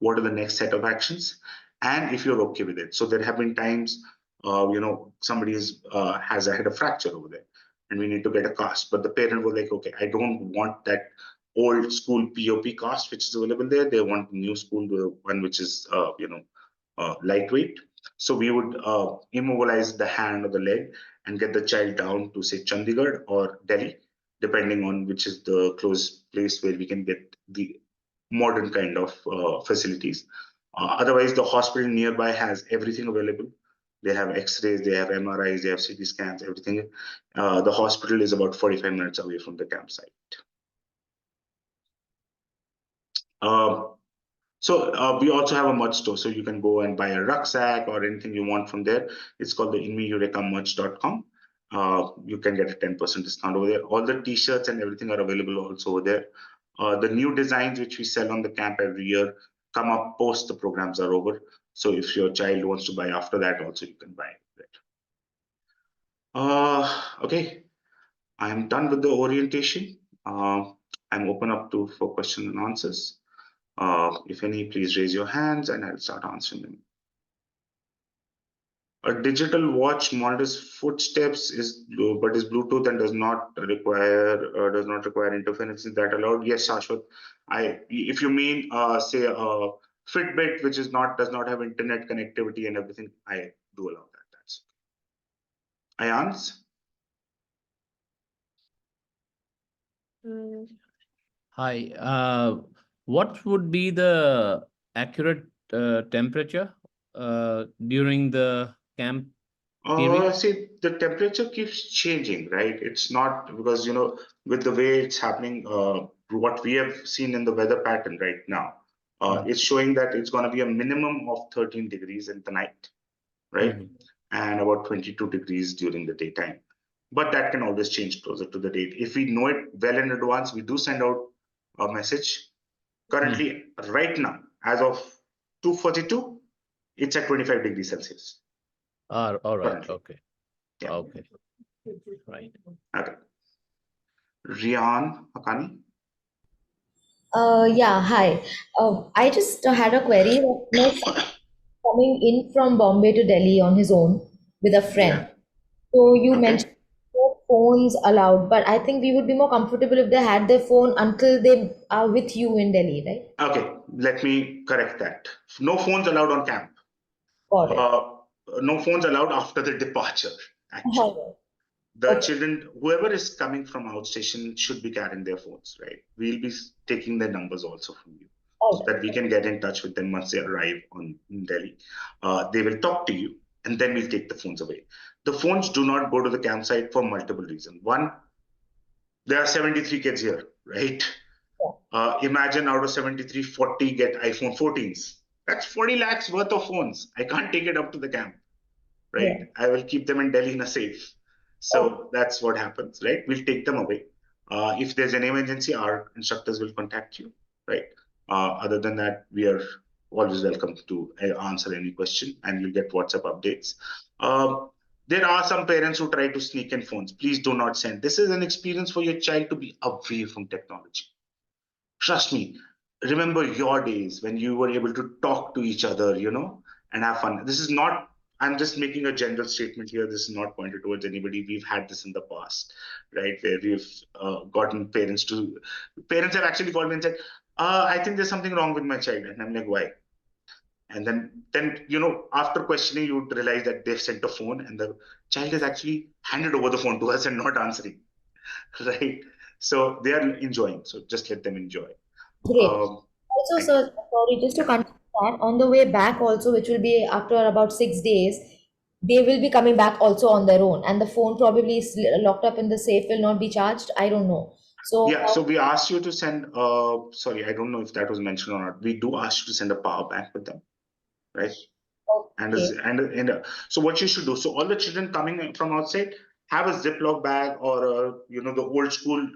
what are the next set of actions, and if you're okay with it. So there have been times, somebody has had a fracture over there, and we need to get a cast. But the parent was like, okay, I don't want that old school POP cast which is available there. They want new school one which is, lightweight. So we would immobilize the hand or the leg and get the child down to say Chandigarh or Delhi, depending on which is the close place where we can get the modern kind of facilities. Otherwise, the hospital nearby has everything available. They have X-rays, they have MRIs, they have CT scans, everything. The hospital is about 45 minutes away from the campsite. Uh, So we also have a merch store, so you can go and buy a rucksack or anything you want from there. It's called the inmemerch.com. You can get a 10% discount over there. All the t-shirts and everything are available also over there. The new designs which we sell on the camp every year come up post the programs are over. So if your child wants to buy after that, also you can buy it. Okay, I am done with the orientation. I'm open up to for questions and answers. If any, please raise your hands and I'll start answering them. A digital watch monitors footsteps but is Bluetooth and does not require interference. Is that allowed? Yes, Shashwat. If you mean say a Fitbit which does not have internet connectivity and everything, I do allow that. That's I answer. Hi. What would be the accurate temperature during the camp period? See, the temperature keeps changing, right? It's not because, with the way it's happening, what we have seen in the weather pattern right now, Mm. it's showing that it's going to be a minimum of 13 degrees in the night, right? Mhm. And about 22 degrees during the daytime. But that can always change closer to the date. If we know it well in advance, we do send out a message. Mm. Currently, right now, as of 2:42, it's at 25 degrees Celsius All right. currently. Okay. Yeah. Okay. Right. Okay. Rian Hakani. Yeah, hi. I just had a query that my son coming in from Bombay to Delhi on his own with a friend. Yeah. So you mentioned Okay. no phones allowed, but I think we would be more comfortable if they had their phone until they are with you in Delhi, right? Okay. Let me correct that. No phones allowed on camp. Got it. Uh, no phones allowed after the departure, actually. All The right. Okay. children, whoever is coming from outstation, should be carrying their phones, right? We'll be taking their numbers also from you All so right. that we can get in touch with them once they arrive in Delhi. They will talk to you and then we'll take the phones away. The phones do not go to the campsite for multiple reasons. One, there are 73 kids here, right? Yeah. Imagine out of 73, 40 get iPhone 14s. That's 40 lakhs worth of phones. I can't take it up to the camp, right? Yeah. I will keep them in Delhi in a safe. Okay. So that's what happens, right? We'll take them away. If there's an emergency, our instructors will contact you, right? Other than that, we are always welcome to answer any question and you'll get WhatsApp updates. Um, there are some parents who try to sneak in phones. Please do not send. This is an experience for your child to be away from technology. Trust me, remember your days when you were able to talk to each other, and have fun. This is not, I'm just making a general statement here. This is not pointed towards anybody. We've had this in the past, right? Where we've gotten parents have actually called me and said, I think there's something wrong with my child. And I'm like, why? And then after questioning, you would realize that they've sent a phone and the child has actually handed over the phone to us and not answering, right? So they are enjoying. So just let them enjoy. Great. Um, Also, I, sir, sorry, just to yeah, continue that, on the way back also, which will be after about 6 days, they will be coming back also on their own, and the phone probably is locked up in the safe, will not be charged. I don't know. So yeah. how? So we asked you to send. Sorry, I don't know if that was mentioned or not. We do ask you to send a power bank with them, right? And Okay. so what you should do. So all the children coming from outside have a Ziploc bag or the old school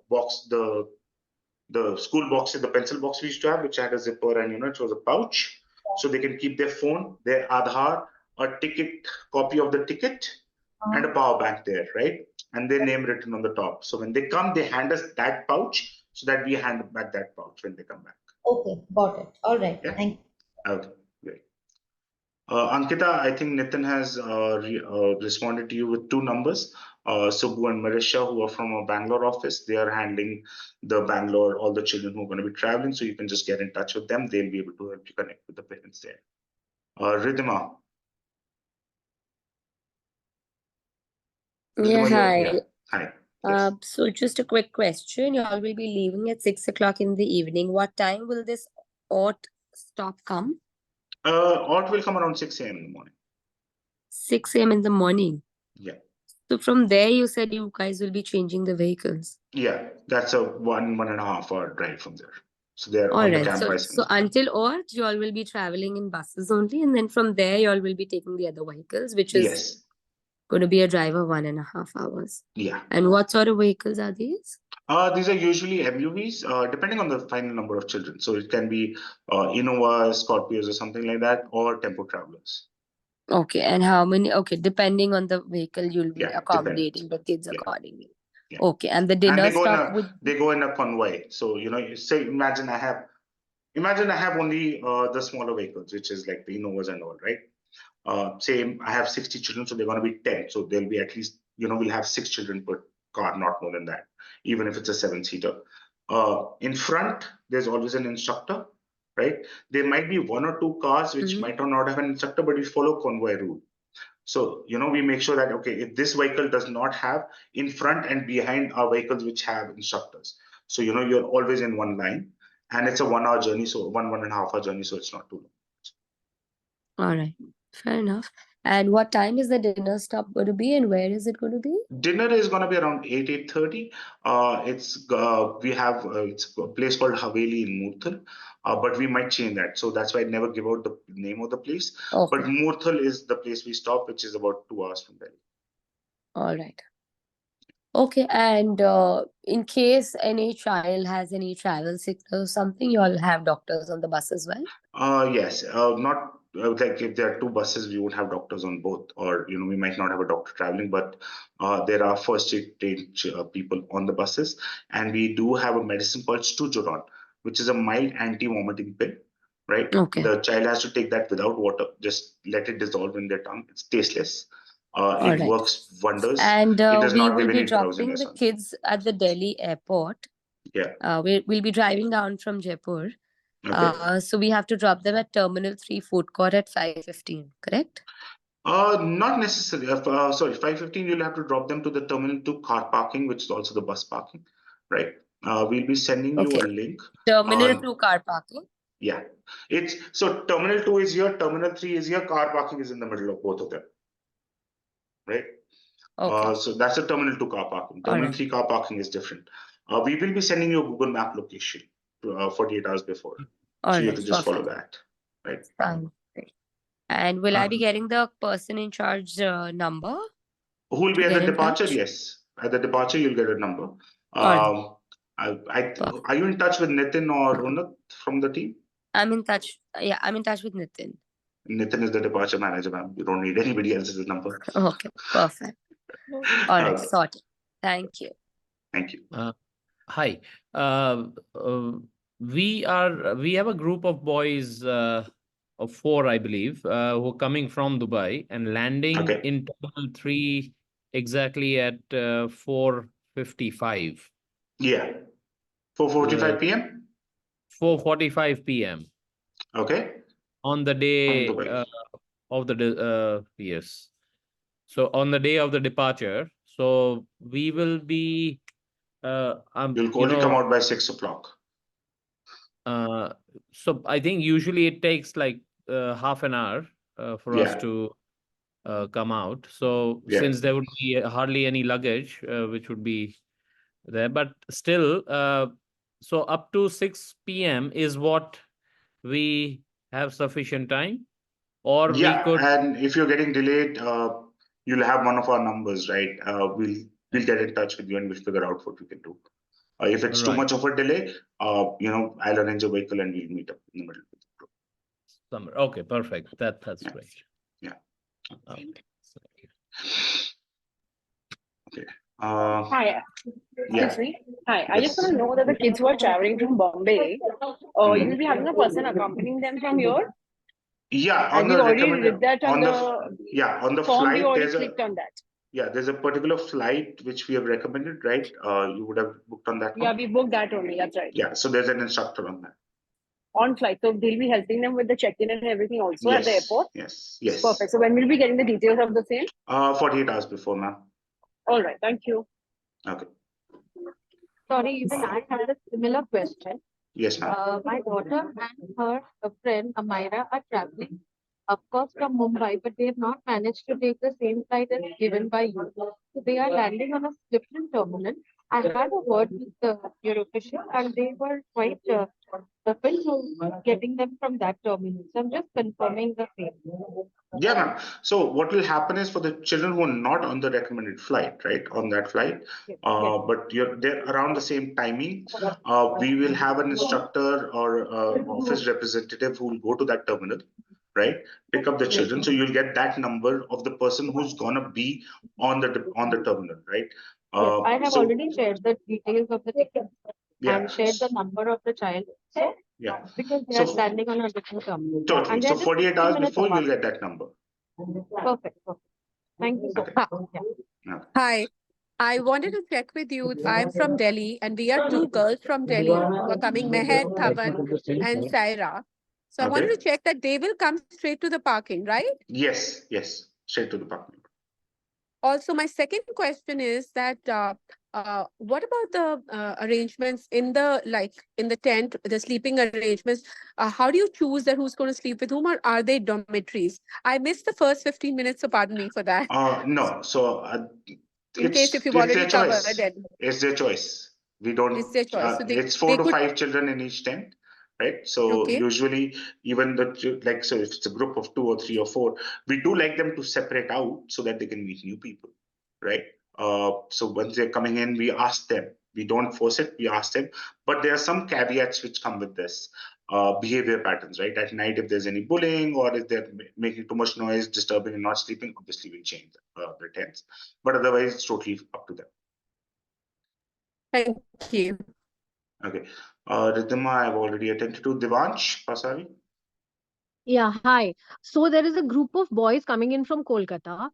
box, the school box, the pencil box we used to have, which had a zipper and it was a pouch, so they can keep their phone, their Aadhaar, a ticket, copy of the ticket, and a Uh, power bank there, right? And their name written on the top. So when they come, they hand us that pouch so that we hand back that pouch when they come back. okay, got it. All right. Yeah. Thank you. Okay. Great. Ankita, I think Nitin has responded to you with two numbers. Subbu and Marisha, who are from our Bangalore office, they are handling the Bangalore, all the children who are going to be traveling. So you can just get in touch with them. They'll be able to help you connect with the parents there. Ridhima, Yeah, yeah. hi. Hi. Yes. So just a quick question. You all will be leaving at 6 o'clock in the evening. What time will this aught stop come? Ort will come around 6 a.m. in the morning. 6 a.m. in the morning. Yeah. So from there, you said you guys will be changing the vehicles. Yeah. That's a 1.5 hour drive from there. So they're All on the right. camp So bicycle. so until aught, you all will be traveling in buses only, and then from there, you all will be taking the other vehicles, which is Yes. going to be a drive of 1.5 hours. Yeah. And what sort of vehicles are these? These are usually MUVs, depending on the final number of children. So it can be Innovas, Scorpios, or something like that, or Tempo Travelers. Okay, and how many? Okay, depending on the vehicle, you'll be Yeah, depends. accommodating the kids Yeah, accordingly. yeah. Okay, and the And dinner stuff would. they go in a convoy. So you say, imagine I have only the smaller vehicles, which is like the Innovas and all, right? Say I have 60 children, so they're going to be 10. So there'll be at least, we'll have 6 children per car, not more than that, even if it's a 7-seater. In front, there's always an instructor, right? There might be one or two cars which Mhm. might not have an instructor, but we follow convoy rule. So, we make sure that, okay, if this vehicle does not have in front and behind are vehicles which have instructors. So, you're always in one line, and it's a 1 hour journey. So 1.5 hour journey. So it's not too long. All right. Fair enough. And what time is the dinner stop going to be, and where is it going to be? Dinner is going to be around 8:30. It's a place called Haveli in Murthal, but we might change that. So that's why I never give out the name of the place. But Okay. Murthal is the place we stop, which is about 2 hours from Delhi. All right. Okay. And in case any child has any travel sickness or something, you all have doctors on the bus as well? Yes, not like if there are two buses, we would have doctors on both, or we might not have a doctor traveling, but there are first aid trained people on the buses, and we do have a medicine called Stujuron, which is a mild anti-vomiting pill, right? Okay. The child has to take that without water, just let it dissolve in their tongue. It's tasteless. All It right. works wonders. And It does we not will give be any dropping drowsiness the on. kids at the Delhi airport. Yeah. We'll be driving down from Jaipur. Okay. So we have to drop them at Terminal 3 food court at 5:15, correct? Not necessarily. Sorry, 5:15, you'll have to drop them to the Terminal 2 car parking, which is also the bus parking, right? We'll be sending you a Okay. link. Terminal 2 car parking. Yeah. So Terminal 2 is here, Terminal 3 is here, car parking is in the middle of both of them, right? Okay. So that's a Terminal 2 car parking. All Terminal right. 3 car parking is different. We will be sending you a Google Map location 48 hours before. All So you have right. to just follow Perfect. that, right? Fine. Great. And will I be getting the person in charge number Who will to be at get the in departure? touch? Yes. At the departure, you'll get a number. All right. Are you in touch with Nitin or Unat from the team? I'm in touch. Yeah, I'm in touch with Nitin. Nitin is the departure manager, ma'am. You don't need anybody else's number. Okay. Perfect. All right. Sorted. Thank you. Thank you. Hi. We have a group of boys of 4, I believe, who are coming from Dubai and landing Okay. in Terminal 3 exactly at 4:55. Yeah. 4:45 p.m. 4:45 p.m. Okay. on the From day Dubai. of the yes. So on the day of the departure, so we will be You'll only come out by 6 o'clock. So I think usually it takes like half an hour for us Yeah. to come out. So Yeah. since there would be hardly any luggage, which would be there, but still, so up to 6 p.m. is what we have sufficient time, or we Yeah. could. And if you're getting delayed, you'll have one of our numbers, right? We'll get in touch with you and we'll figure out what we can do. If it's too Right. much of a delay, I'll arrange a vehicle and we'll meet up in the middle. Summer. Okay, perfect. That's Yeah. great. Yeah. Okay. Okay. Hi. Yeah. Excuse me. Hi. I just Yes. want to know that the kids who are traveling from Bombay, Mhm. you'll be having a person accompanying them from here. Yeah, And on we the already recommended did that on the on the form. We flight, already clicked on that. there's a particular flight which we have recommended, right? You would have booked on that Yeah, one. we booked that only. That's right. Yeah, so there's an instructor on that. On flight. So they'll be helping them with the check-in and everything also at the airport. Yes. Perfect. So when will we be getting the details of the same? 48 hours before, ma'am. All right. Thank you. Okay. Sorry, even I had a similar question. Yes, ma'am. My daughter and her friend Amira are traveling, of course, from Mumbai, but they have not managed to take the same flight as given by you. So they are landing on a different terminal. I had a word with your official, and they were quite open to getting them from that terminal. So I'm just confirming the same. Yeah, ma'am. So what will happen is for the children who are not on the recommended flight, right, on that flight, but they're around the same timing, we will have an instructor or office representative who will go to that terminal, right, pick up the children. So you'll get that number of the person who's gonna be on the terminal, right? Yes, I have already shared the details of the ticket and shared the Yeah. number of the child. So, Yeah. because they are landing on a different terminal. Totally. And So they're just 48 15 hours minutes before, apart. you'll get that number. Perfect. Thank you so Okay. much. Yeah. Hi, I wanted to check with you. I'm from Delhi, and we are two girls from Delhi who are coming, Meher, Thavan, and Saira. So I wanted Okay. to check that they will come straight to the parking, right? Yes. straight to the parking lot. Also, my second question is that what about the arrangements in the in the tent, the sleeping arrangements? How do you choose that who's going to sleep with whom, or are they dormitories? I missed the first 15 minutes, so pardon me for that. No, so In case if you've it's their already covered choice. it, It's their choice. We don't. it's their choice. So It's 4 they to could 5 children in each tent, right? So okay. usually, even like, so if it's a group of 2 or 3 or 4, we do like them to separate out so that they can meet new people, right? So once they're coming in, we ask them. We don't force it. We ask them, but there are some caveats which come with this. Behavior patterns, right? At night, if there's any bullying or if they're making too much noise, disturbing and not sleeping, obviously we change the tents. But otherwise, it's totally up to them. Thank you. Okay. Riddhima, I've already attended to. Devansh Pasari. Yeah, hi. So there is a group of boys coming in from Kolkata,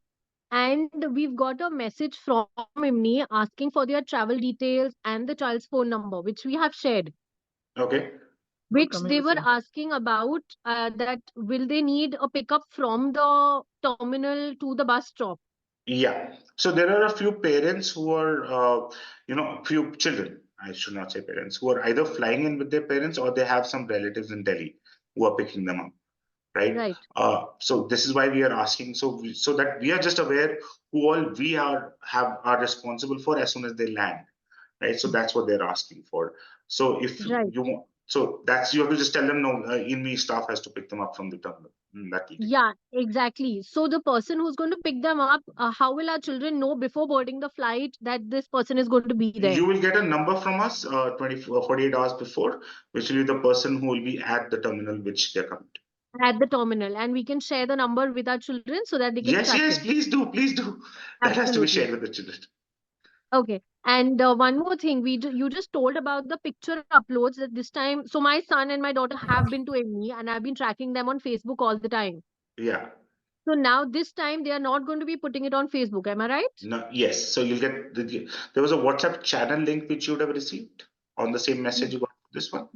and we've got a message from Imni asking for their travel details and the child's phone number, which we have shared. Okay. Which they were asking about that will they need a pickup from the terminal to the bus stop? Yeah. So there are a few parents who are, few children, I should not say parents, who are either flying in with their parents or they have some relatives in Delhi who are picking them up, right? Right. So this is why we are asking, so that we are just aware who all we are responsible for as soon as they land, right? So that's what they're asking for. So if Right. you want, so that's, you have to just tell them, no, Inme staff has to pick them up from the terminal. That will take. Yeah, exactly. So the person who's going to pick them up, how will our children know before boarding the flight that this person is going to be there? You will get a number from us 48 hours before, which will be the person who will be at the terminal which they're coming to. At the terminal, and we can share the number with our children so that they can Yes, track yes, it. please do, please do. That has to be Absolutely. shared with the children. Okay. And one more thing, you just told about the picture uploads that this time. So my son and my daughter have been to ME, and I've been tracking them on Facebook all the time. Yeah. So now this time they are not going to be putting it on Facebook. Am I right? No, yes. So you'll get there was a WhatsApp channel link which you would have received on the same message you got this one.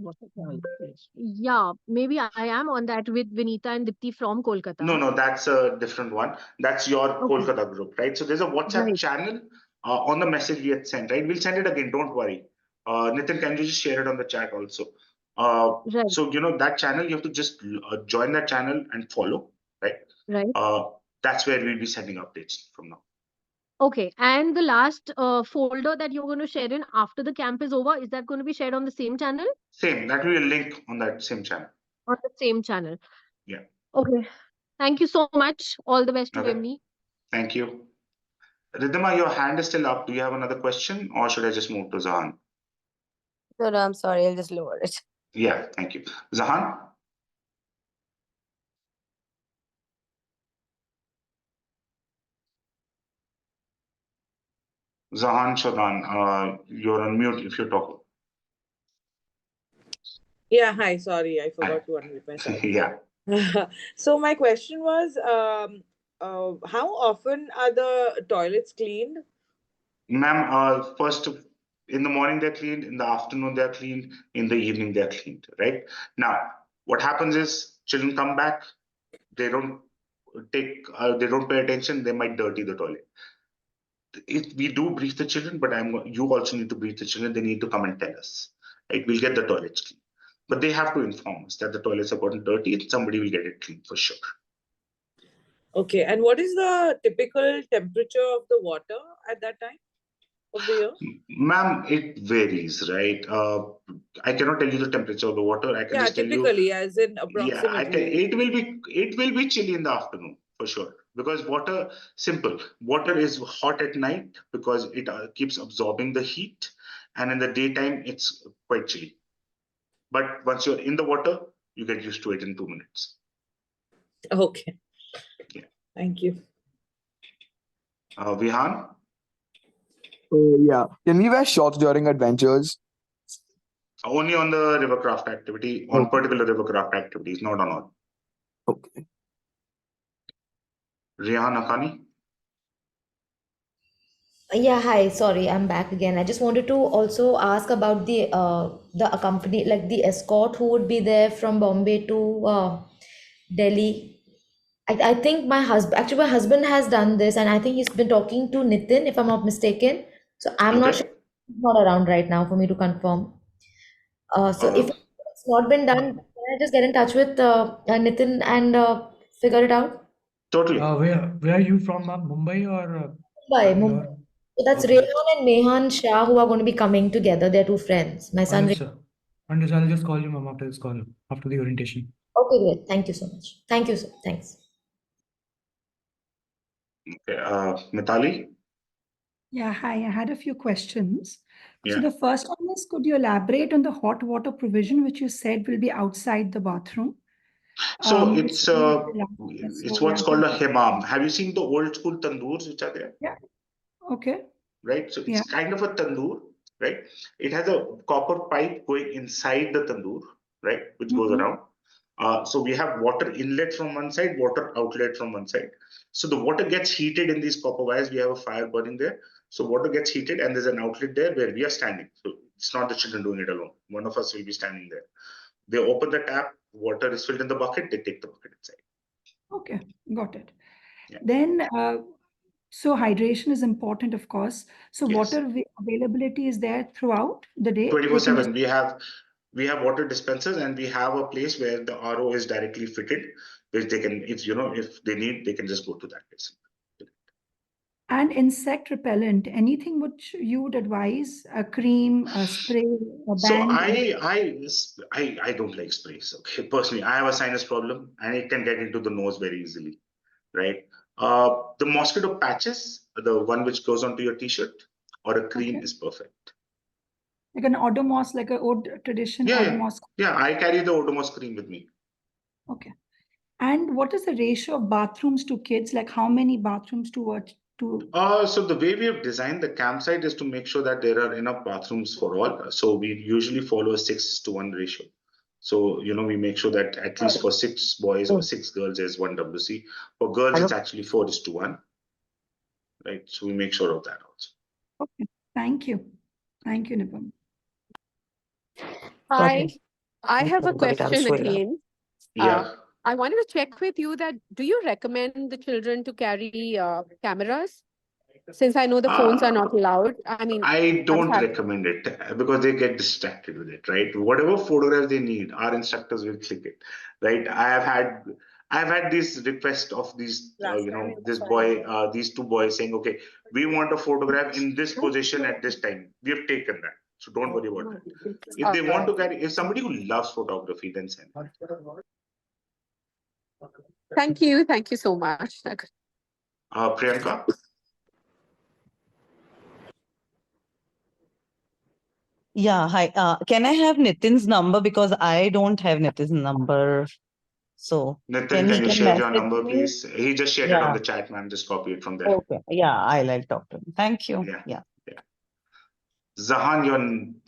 Yeah, maybe I am on that with Vinita and Dipti from Kolkata. No, that's a different one. That's your Okay. Kolkata group, right? So there's a WhatsApp Right. channel on the message we had sent, right? We'll send it again. Don't worry. Nitin, can you just share it on the chat also? Right. So that channel, you have to just join that channel and follow, right? Right. That's where we'll be sending updates from now. Okay. And the last folder that you're going to share in after the camp is over, is that going to be shared on the same channel? Same. That will be a link on that same channel. On the same channel. Yeah. Okay. Thank you so much. All the best to Okay. ME. Thank you. Riddhima, your hand is still up. Do you have another question, or should I just move to Zahan? No, I'm sorry. I'll just lower it. Yeah, thank you. Zahan? Zahan Shadan, you're on mute if you're talking. Yeah, hi. Sorry, I forgot to unmute myself. Yeah. So my question was, how often are the toilets cleaned? Ma'am, first in the morning they're cleaned, in the afternoon they're cleaned, in the evening they're cleaned, right? Now, what happens is children come back, they don't they don't pay attention, they might dirty the toilet. If we do brief the children, but you also need to brief the children, they need to come and tell us, right? We'll get the toilets clean. But they have to inform us that the toilets have gotten dirty and somebody will get it clean for sure. Okay, and what is the typical temperature of the water at that time of the year? Ma'am, it varies, right? I cannot tell you the temperature of the water. I can just tell you. Typically, as in Yeah, approximately. It will be chilly in the afternoon for sure, because simple. Water is hot at night because it keeps absorbing the heat, and in the daytime it's quite chilly. But once you're in the water, you get used to it in 2 minutes. Okay. Yeah. Thank you. Vihan? Yeah. Can we wear shorts during adventures? Only on the rivercraft activity, on particular rivercraft activities, not on all. Okay. Rihan Akani? Yeah, hi. Sorry, I'm back again. I just wanted to also ask about the accompany, like the escort who would be there from Bombay to Delhi, I think my husband has done this, and I think he's been talking to Nitin, if I'm not mistaken. So I'm not sure. Okay. He's not around right now for me to confirm. So if Uh, it's not been done, can I just get in touch with Nitin and figure it out? totally. Where are you from, ma'am? Mumbai or Mumbai. your? So that's Okay. Rehan and Mehan Shah who are going to be coming together. They're two friends. My son. Understood. Understood. I'll just call you, ma'am, after this call, after the orientation. Okay, great. Thank you so much. Thank you, sir. Thanks. Okay. Mitali? Yeah, hi. I had a few questions. So Yeah. the first one is, could you elaborate on the hot water provision, which you said will be outside the bathroom? So Which it's what's called a hemam. Have you seen the old school tandoors which are there? Yeah. Okay. Right. So Yeah. it's kind of a tandoor, right? It has a copper pipe going inside the tandoor, right, which goes Mhm. around. So we have water inlet from one side, water outlet from one side. So the water gets heated in these copper wires. We have a fire burning there. So water gets heated and there's an outlet there where we are standing. So it's not the children doing it alone. One of us will be standing there. They open the tap, water is filled in the bucket, they take the bucket inside. Okay, got it. Yeah. Then, so hydration is important, of course. So Yes. water availability is there throughout the day. They can just 24/7. We have water dispensers and we have a place where the RO is directly fitted, which they can, if they need, they can just go to that place. And insect repellent, anything which you would advise, a cream, a spray, a So band? I don't like sprays. Okay, personally, I have a sinus problem and it can get into the nose very easily, right? The mosquito patches, the one which goes onto your t-shirt, or a cream Okay. is perfect. Like an Odomos, like a old tradition Odomos. Yeah, I carry the Odomos cream with me. Okay. And what is the ratio of bathrooms to kids? Like how many bathrooms to? So the way we have designed the campsite is to make sure that there are enough bathrooms for all. So we usually follow a 6:1 ratio. So, we make sure that at least for 6 boys or 6 girls, there's 1 WC. For girls, it's actually 4:1. Right. So we make sure of that also. Okay. Thank you. Thank you, Nipam. Hi, I have a question again. Yeah. I wanted to check with you that do you recommend the children to carry cameras? Since I know the phones are not allowed. I mean, I don't recommend it because they get distracted with it, right? Whatever photographs they need, our instructors will click it, right? I've had this request of these, these 2 boys saying, okay, we want a photograph in this position at this time. We have taken that. So don't worry about that. If they want to carry, if somebody who loves photography, then send it. Thank you. Thank you so much. Priyanka? Yeah, hi. Can I have Nitin's number because I don't have Nitin's number. So Nitin, can you share your message number, me? please? He just shared it on the chat, ma'am. Just copy it from there. Okay. Yeah, I'll talk to him. Thank you. Yeah. Zahan, your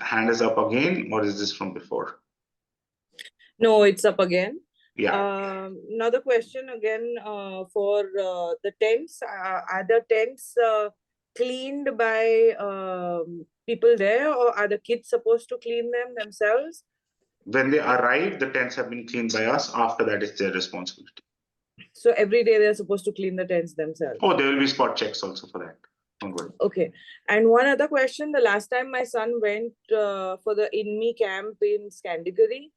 hand is up again, or is this from before? No, it's up again. Yeah. Another question again for the tents. Are the tents cleaned by people there, or are the kids supposed to clean them themselves? When they arrive, the tents have been cleaned by us. After that, it's their responsibility. So every day they're supposed to clean the tents themselves? Oh, there will be spot checks also for that. Don't worry. Okay. And one other question. The last time my son went for the Inme camp in Scandagiri,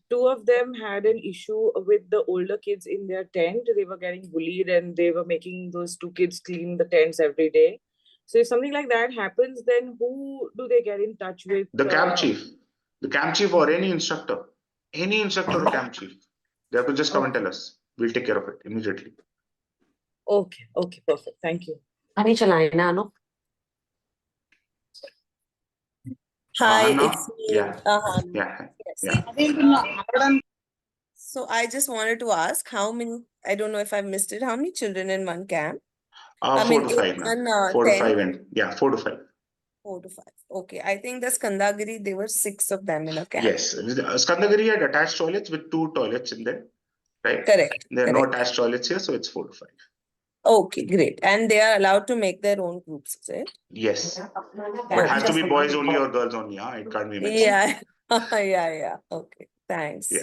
two of them had an issue with the older kids in their tent. They were getting bullied and they were making those 2 kids clean the tents every day. So if something like that happens, then who do they get in touch with? The camp chief. The camp chief or any instructor. Any instructor or camp chief. They have to just come and tell us. We'll take care of it immediately. Okay. Okay. Perfect. Thank you. Hi, it's me. Yeah. So I just wanted to ask how many, I don't know if I missed it, how many children in one camp? 4 to 5 now. 4 to 5 and 4 to 5. 4 to 5. Okay. I think the Skandagiri, there were 6 of them in a camp. Yes. Skandagiri had attached toilets with 2 toilets in there. Right? Correct. There are no attached toilets here, so it's 4 to 5. Okay, great. And they are allowed to make their own groups, is it? Yes. But has to be boys only or girls only. It can't be mixed. Yeah. Yeah. Okay. Thanks. Yeah.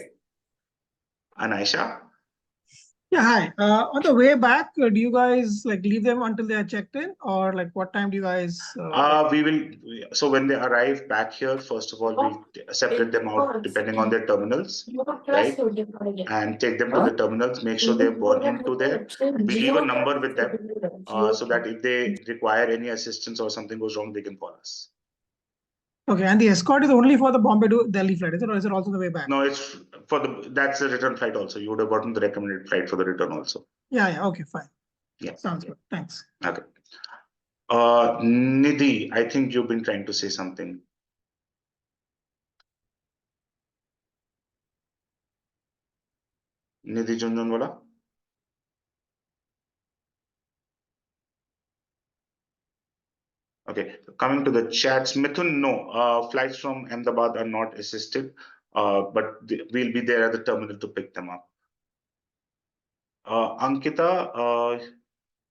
And Aisha? Yeah, hi. On the way back, do you guys like leave them until they are checked in, or like what time do you guys? We will. So when they arrive back here, first of all, we'll separate them out depending on their terminals, right? And take them to the terminals. Make sure they're born into there. We leave a number with them, so that if they require any assistance or something goes wrong, they can call us. Okay, and the escort is only for the Bombay to Delhi flight, is it, or is it also the way back? No, it's for that's a return flight also. You would have gotten the recommended flight for the return also. Yeah, okay, fine. Yeah. Sounds good. Thanks. Okay. Nidhi, I think you've been trying to say something. Nidhi Junjunwala? Okay, coming to the chats, Mithun, no, flights from Ahmedabad are not assisted, but we'll be there at the terminal to pick them up. Ankita,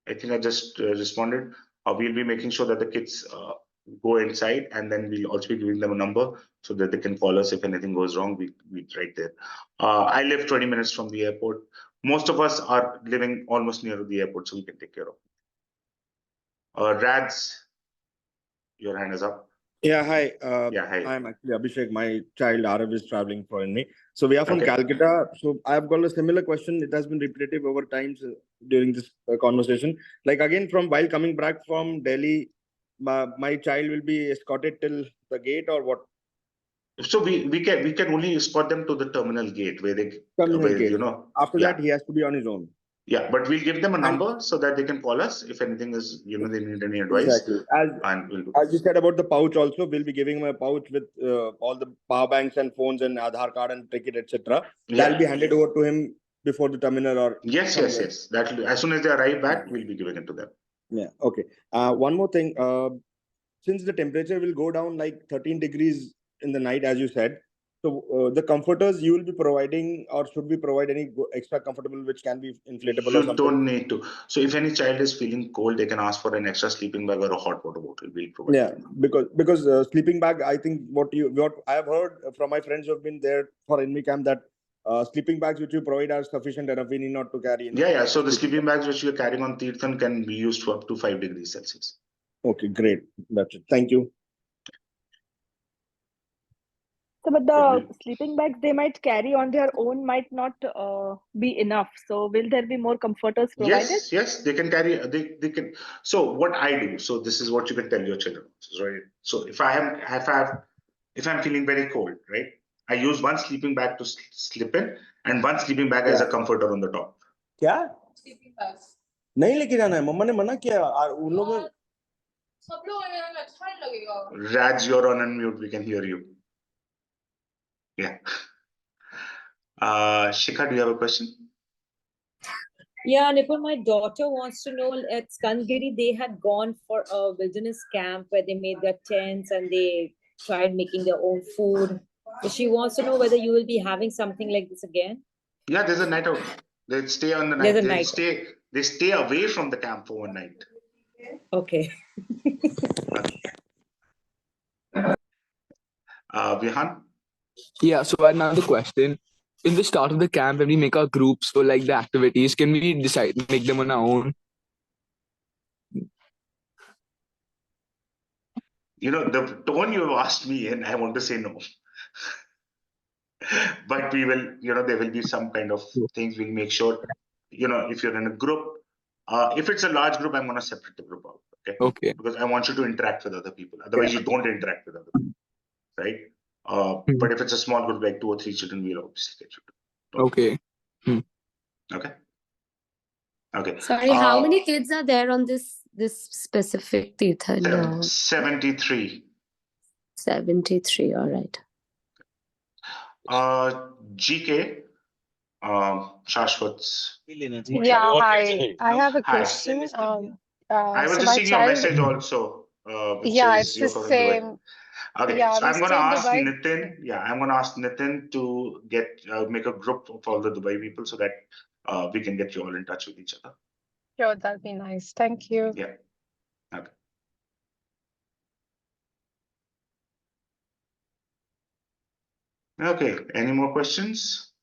I think I just responded. We'll be making sure that the kids go inside, and then we'll also be giving them a number so that they can call us if anything goes wrong. We right there. I live 20 minutes from the airport. Most of us are living almost near the airport, so we can take care of it. Rads, your hand is up. Yeah, hi. Yeah, hi. I'm actually Abhishek. My child Arav is traveling for Inme. So we are from Okay. Calcutta. So I've got a similar question. It has been repetitive over times during this conversation. Like again, from while coming back from Delhi, my child will be escorted till the gate or what? So we can only escort them to the terminal gate where they Terminal gate. After yeah. that, he has to be on his own. Yeah, but we'll give them a number so that they can call us if anything is, they need any advice. Exactly. And we'll do As you said about the pouch also, we'll be giving him a pouch with all the power banks and phones and Aadhaar card and ticket, etc. That'll be handed over to him before the terminal or yes. That as soon as they arrive back, we'll be giving it to them. Yeah. Okay. One more thing. Since the temperature will go down like 13 degrees in the night, as you said, so the comforters you will be providing, or should we provide any extra comfortable which can be inflatable or You something? don't need to. So if any child is feeling cold, they can ask for an extra sleeping bag or a hot water bottle. We'll provide. Yeah, because sleeping bag. I think what I have heard from my friends who have been there for Inme camp that sleeping bags which you provide are sufficient enough. We need not to carry any. Yeah. So the sleeping bags which you're carrying on Tirthan can be used for up to 5 degrees Celsius. Okay, great. That's it. Thank you. So, but the sleeping bags they might carry on their own might not be enough. So, will there be more comforters provided? Yes, they can carry. They can. So what I do. So this is what you can tell your children, right? So if I'm feeling very cold, right? I use one sleeping bag to sleep in, and one sleeping bag as a comforter on the top. क्या नहीं लेके जाना है मम्मा ने मना किया उन लोगों Raj, you're on unmute. We can hear you. Yeah. Shikha, do you have a question? Yeah, Nipul, my daughter wants to know at Skandgiri, they had gone for a wilderness camp where they made their tents and they tried making their own food. So she wants to know whether you will be having something like this again. Yeah, there's a night out. They stay on the night. They stay away from the camp for one night. Okay. Vihan? Yeah, so another question. In the start of the camp, when we make our groups for like the activities, can we decide make them on our own? The tone you have asked me in, I want to say no. But we will, there will be some kind of things we'll make sure, if you're in a group, if it's a large group, I'm going to separate the group out. Okay. Because I want you to interact with other people. Otherwise, you don't interact with other people. Right? But if it's a small group, like 2 or 3 children, we'll obviously get you to. Okay. Okay. Okay. Sorry, how many kids are there on this specific Tirthan? 73. 73, all right. GK, Shashwat's. Yeah, hi. I have a question. I was So just my seeing your child, message also, which yeah, is it's the you're from Dubai. same. Okay, Yeah, so we I'm going stay to in ask Dubai. Nitin. Yeah, I'm going to ask Nitin to make a group of all the Dubai people so that we can get you all in touch with each other. Sure, that'd be nice. Thank you. Yeah. Okay. Okay. Any more questions?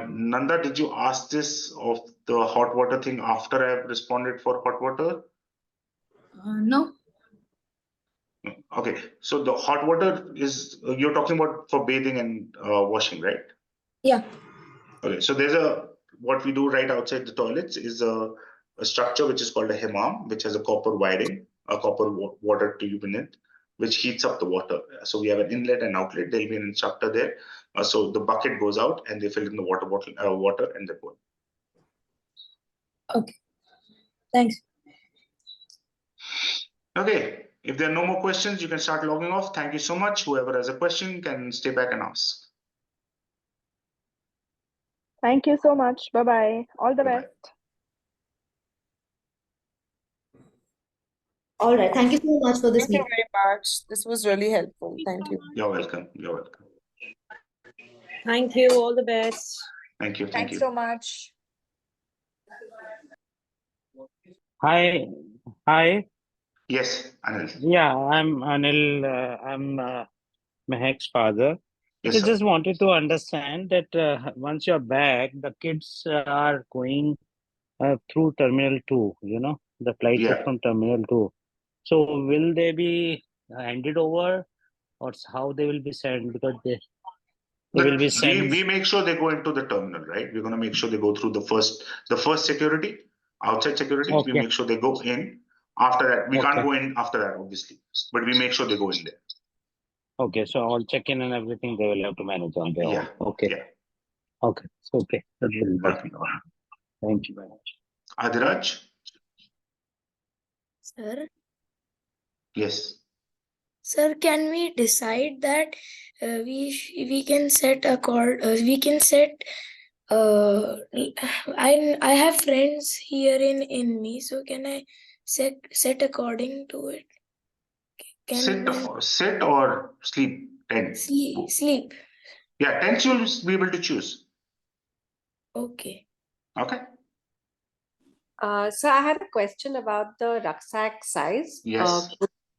Nanda, did you ask this of the hot water thing after I've responded for hot water? No. Okay, so the hot water is, you're talking about for bathing and washing, right? Yeah. Okay, so there's what we do right outside the toilets is a structure which is called a hammam, which has a copper wiring, a copper water tube in it, which heats up the water. So we have an inlet and outlet. There'll be an instructor there. So the bucket goes out and they fill in the water and they go. Okay. Thanks. Okay, if there are no more questions, you can start logging off. Thank you so much. Whoever has a question can stay back and ask. Thank you so much. Bye-bye. All the Bye-bye. best. All right. Thank you so much for this Thank you meeting. very much. This was really helpful. Thank you. You're welcome. You're welcome. Thank you. All the best. Thank you. Thank Thanks you. so much. Hi. Hi. Yes, Anil. Yeah, I'm Anil. I'm Mehak's father. Yes, I sir. just wanted to understand that once you're back, the kids are going through Terminal 2, the flight is Yeah. from Terminal 2. So will they be handed over or how they will be sent? Because they will be sent. We make sure they go into the terminal, right? We're going to make sure they go through the first security, outside security. We Okay. make sure they go in. After that, we can't Okay. go in after that, obviously, but we make sure they go in there. Okay, so all check-in and everything they will have to manage on their Yeah. own. Okay. Yeah. Okay. Okay. That will help. Okay. Thank you very much. Adiraj? Sir, Yes. sir, can we decide that we can set we can set I have friends here in Inme, so can I set according to it? Sit or sleep? 10. Sleep. Yeah, 10 you'll be able to choose. Okay. Okay. So I had a question about the rucksack size. Yes.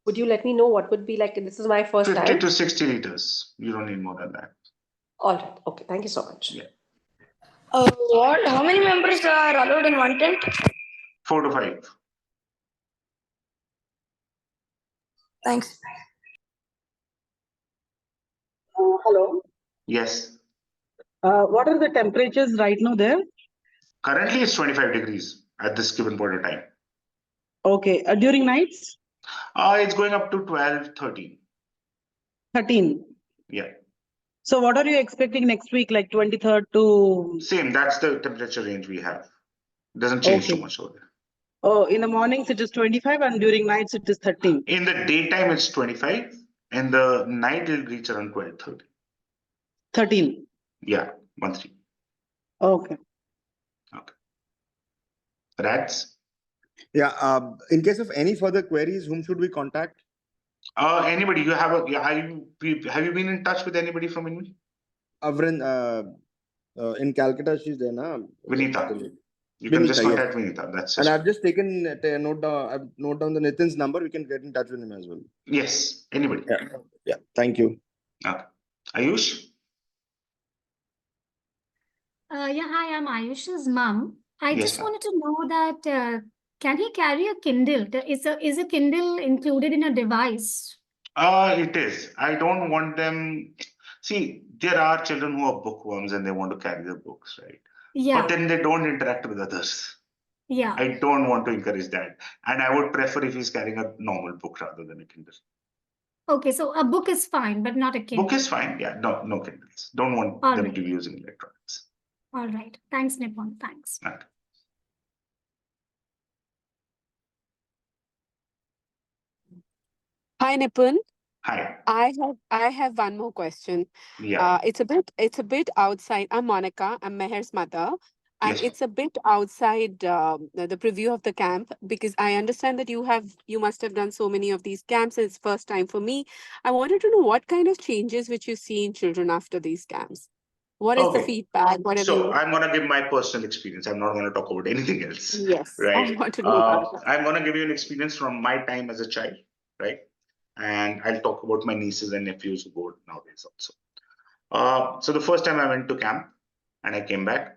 Would you let me know what would be like? This is my first 50 time. to 60 liters. You don't need more than that. All right. Okay. Thank you so much. Yeah. What? How many members are allowed in one tent? 4 to 5. Thanks. Hello. Yes. What are the temperatures right now there? Currently, it's 25 degrees at this given point of time. Okay. During nights? It's going up to 12, 13. 13. Yeah. So what are you expecting next week, like 23rd to? Same. That's the temperature range we have. It doesn't change too Okay. much over there. Oh, in the mornings it is 25 and during nights it is 13. In the daytime, it's 25. In the night, it'll reach around 12, 13. 13. Yeah, 1, 3. Okay. Okay. Rats? Yeah. In case of any further queries, whom should we contact? Anybody? You have a? Have you been in touch with anybody from Inme? Avrin, in Calcutta, she's there, na? Vinita. You can just Vinita, contact yes. Vinita. That's And just I've just taken a note down. I've note down the Nitin's number. We can get in touch with him as well. yes. Anybody? Yeah. Yeah. Thank you. Okay. Ayush? Yeah, hi, I'm Ayush's mom. I Yes, just ma'am. wanted to know that can he carry a Kindle? Is a Kindle included in a device? It is. I don't want them. See, there are children who are bookworms and they want to carry their books, right? Yeah, But then they don't interact with others. yeah. I don't want to encourage that. And I would prefer if he's carrying a normal book rather than a Kindle. Okay, so a book is fine, but not a Kindle. Book is fine. Yeah, no Kindles. Don't want All them right. to be using electronics. All right. Thanks, Nippon. Thanks. Okay. Hi, Nipun. Hi. I have one more question. Yeah. It's a bit outside. I'm Monica. I'm Meher's mother, and Yes. it's a bit outside the preview of the camp because I understand that you must have done so many of these camps. And it's first time for me. I wanted to know what kind of changes which you see in children after these camps. What is the Okay. feedback? What have So you? I'm gonna give my personal experience. I'm not gonna talk about anything else, Yes, I right? want to know about that. I'm gonna give you an experience from my time as a child, right? And I'll talk about my nieces and nephews who go nowadays also. So the first time I went to camp, and I came back.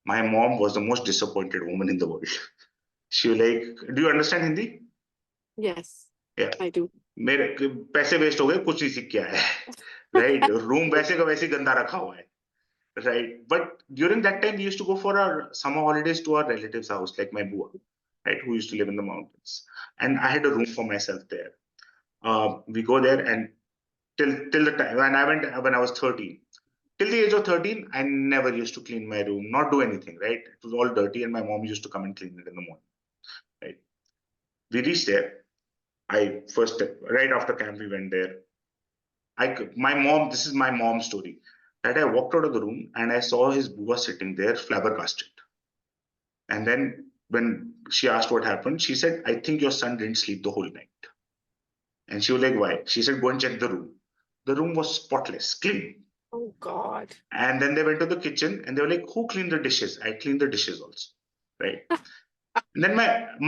My mom was the most disappointed woman in the world. She was like, "Do you understand Hindi?" Yes, Yeah. I do. मेरे पैसे waste हो गए, कुछ नहीं सीख के आया है, right? रूम वैसे का वैसे गंदा रखा हुआ है, right? But during that time, we used to go for our summer holidays to our relatives' house, like my bua, right, who used to live in the mountains, and I had a room for myself there. We go there, and till the time when I went when I was 13, till the age of 13, I never used to clean my room, not do anything, right? It was all dirty, and my mom used to come and clean it in the morning, right? We reached there. Right after camp, we went there. My mom, this is my mom's story, that I walked out of the room and I saw his bua sitting there, flabbergasted. And then when she asked what happened, she said, "I think your son didn't sleep the whole night." And she was like, "Why?" She said, "Go and check the room." The room was spotless, clean. Oh God. And then they went to the kitchen and they were like, "Who cleaned the dishes?" I cleaned the dishes also, right? And then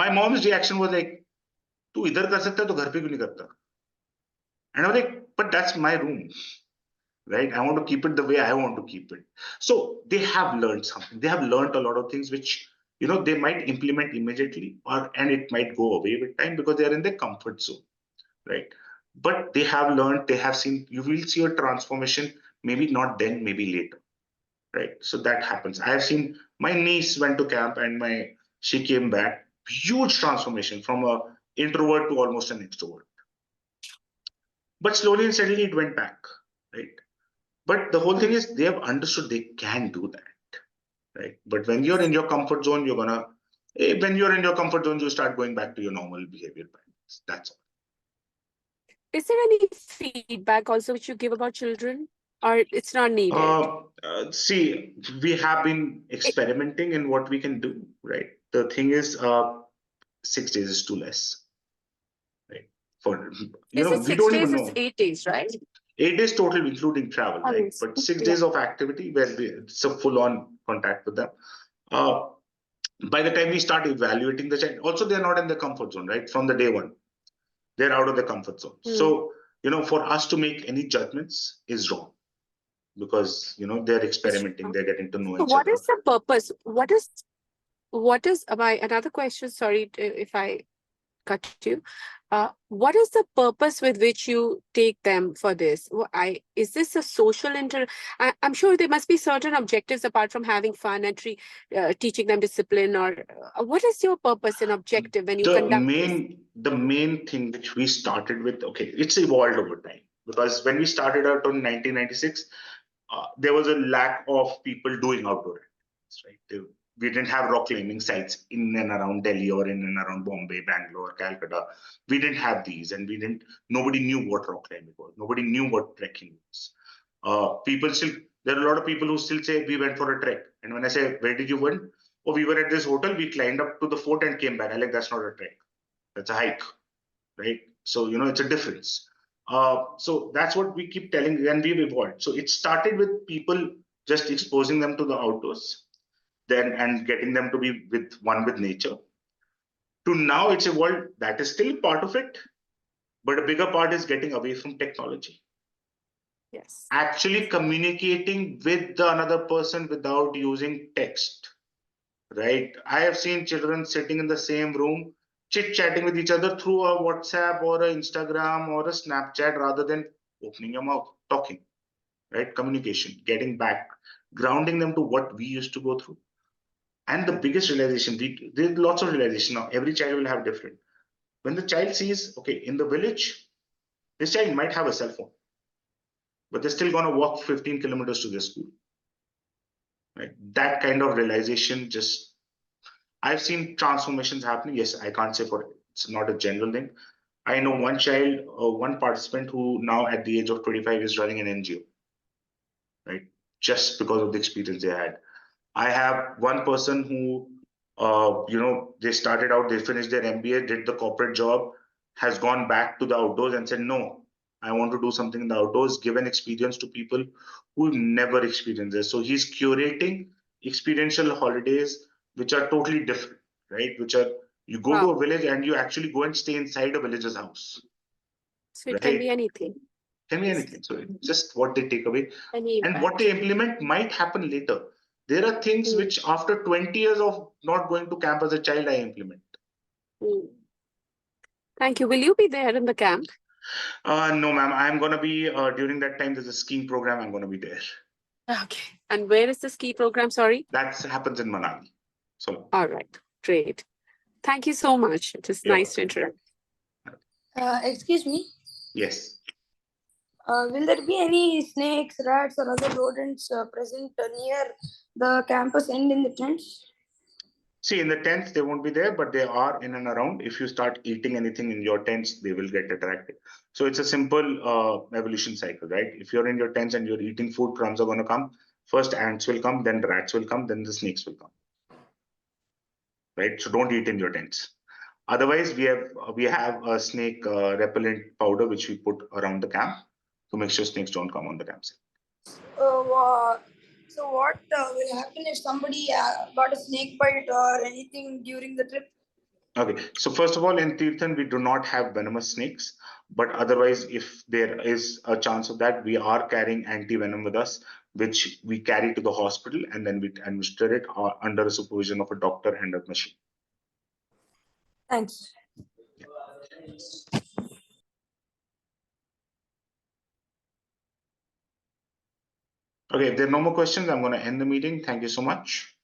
my mom's reaction was like, "तू इधर कर सकता है तो घर पे क्यों नहीं करता?" And I was like, "But that's my room, right? I want to keep it the way I want to keep it." So they have learned something. They have learned a lot of things which they might implement immediately, and it might go away with time because they are in their comfort zone, right? But they have learned. They have seen. You will see a transformation. Maybe not then, maybe later, right? So that happens. I have seen my niece went to camp and she came back. Huge transformation from a introvert to almost an extrovert. But slowly and steadily it went back, right? But the whole thing is they have understood they can do that, right? But when you're in your comfort zone, when you're in your comfort zone, you start going back to your normal behavior patterns. That's all. Is there any feedback also which you give about children, or it's not needed? See, we have been experimenting in what we can do, right? The thing is, 6 days is too less, right? For Is it we 6 don't days? even It's know. 8 days, right? 8 days total, including travel, Oh, right? yes. But 6 Yeah. days of activity where it's a full-on contact with them. By the time we start evaluating the child, also they're not in the comfort zone, right? From the day one, they're out of the comfort zone. So, for us to make any judgments is wrong because, they're experimenting, they're getting to know So each what other. is the purpose? What is my another question? Sorry if I cut you. What is the purpose with which you take them for this? Is this a social I'm sure there must be certain objectives apart from having fun and teaching them discipline, or what is your purpose and objective when you conduct this? The main thing which we started with, okay, it's evolved over time because when we started out in 1996, there was a lack of people doing outdoor activities, right? We didn't have rock climbing sites in and around Delhi or in and around Bombay, Bangalore, Calcutta. We didn't have these, and nobody knew what rock climbing was. Nobody knew what trekking was. There are a lot of people who still say we went for a trek. And when I say, where did you went? Oh, we were at this hotel, we climbed up to the fort and came back. I like, that's not a trek. That's a hike, right? So, it's a difference. So that's what we keep telling, and we've evolved. So it started with people just exposing them to the outdoors, and getting them to be with nature. To now it's evolved. That is still part of it, but a bigger part is getting away from technology. Yes. Actually communicating with the another person without using text, right? I have seen children sitting in the same room, chit-chatting with each other through a WhatsApp or a Instagram or a Snapchat rather than opening your mouth, talking, right? Communication, getting back, grounding them to what we used to go through. And the biggest realization, there's lots of realization now. Every child will have different. When the child sees, okay, in the village, this child might have a cell phone, but they're still going to walk 15 kilometers to their school. Right? That kind of realization I've seen transformations happening. Yes, I can't say it's not a general thing. I know one child, one participant who now at the age of 25 is running an NGO, right? Just because of the experience they had. I have one person who, they started out, they finished their MBA, did the corporate job, has gone back to the outdoors and said, no, I want to do something in the outdoors, give an experience to people who never experienced this. So he's curating experiential holidays, which are totally different, right? You go to a village and you actually go and stay inside a villager's house. So it can be anything. Can be anything. So it's just what they take away Any and what they implement might happen later. There are things which after 20 years of not going to camp as a child, I implement. Thank you. Will you be there in the camp? No, ma'am. I'm going to be, during that time, there's a skiing program. I'm going to be there. Okay. And where is the ski program? Sorry. That happens in Manali. So. All right. Great. Thank you so much. It is nice to interact. Excuse me. Yes. Will there be any snakes, rats, or other rodents present near the campus and in the tents? See, in the tents, they won't be there, but they are in and around. If you start eating anything in your tents, they will get attracted. So it's a simple evolution cycle, right? If you're in your tents and you're eating food, crumbs are going to come. First, ants will come, then rats will come, then the snakes will come. Right? So don't eat in your tents. Otherwise, we have a snake repellent powder which we put around the camp to make sure snakes don't come on the campsite. So what will happen if somebody got a snake bite or anything during the trip? Okay, so first of all, in Tirthan, we do not have venomous snakes, but otherwise, if there is a chance of that, we are carrying anti-venom with us, which we carry to the hospital and then we administer it under the supervision of a doctor and a machine. Thanks. Okay, if there are no more questions, I'm going to end the meeting. Thank you so much.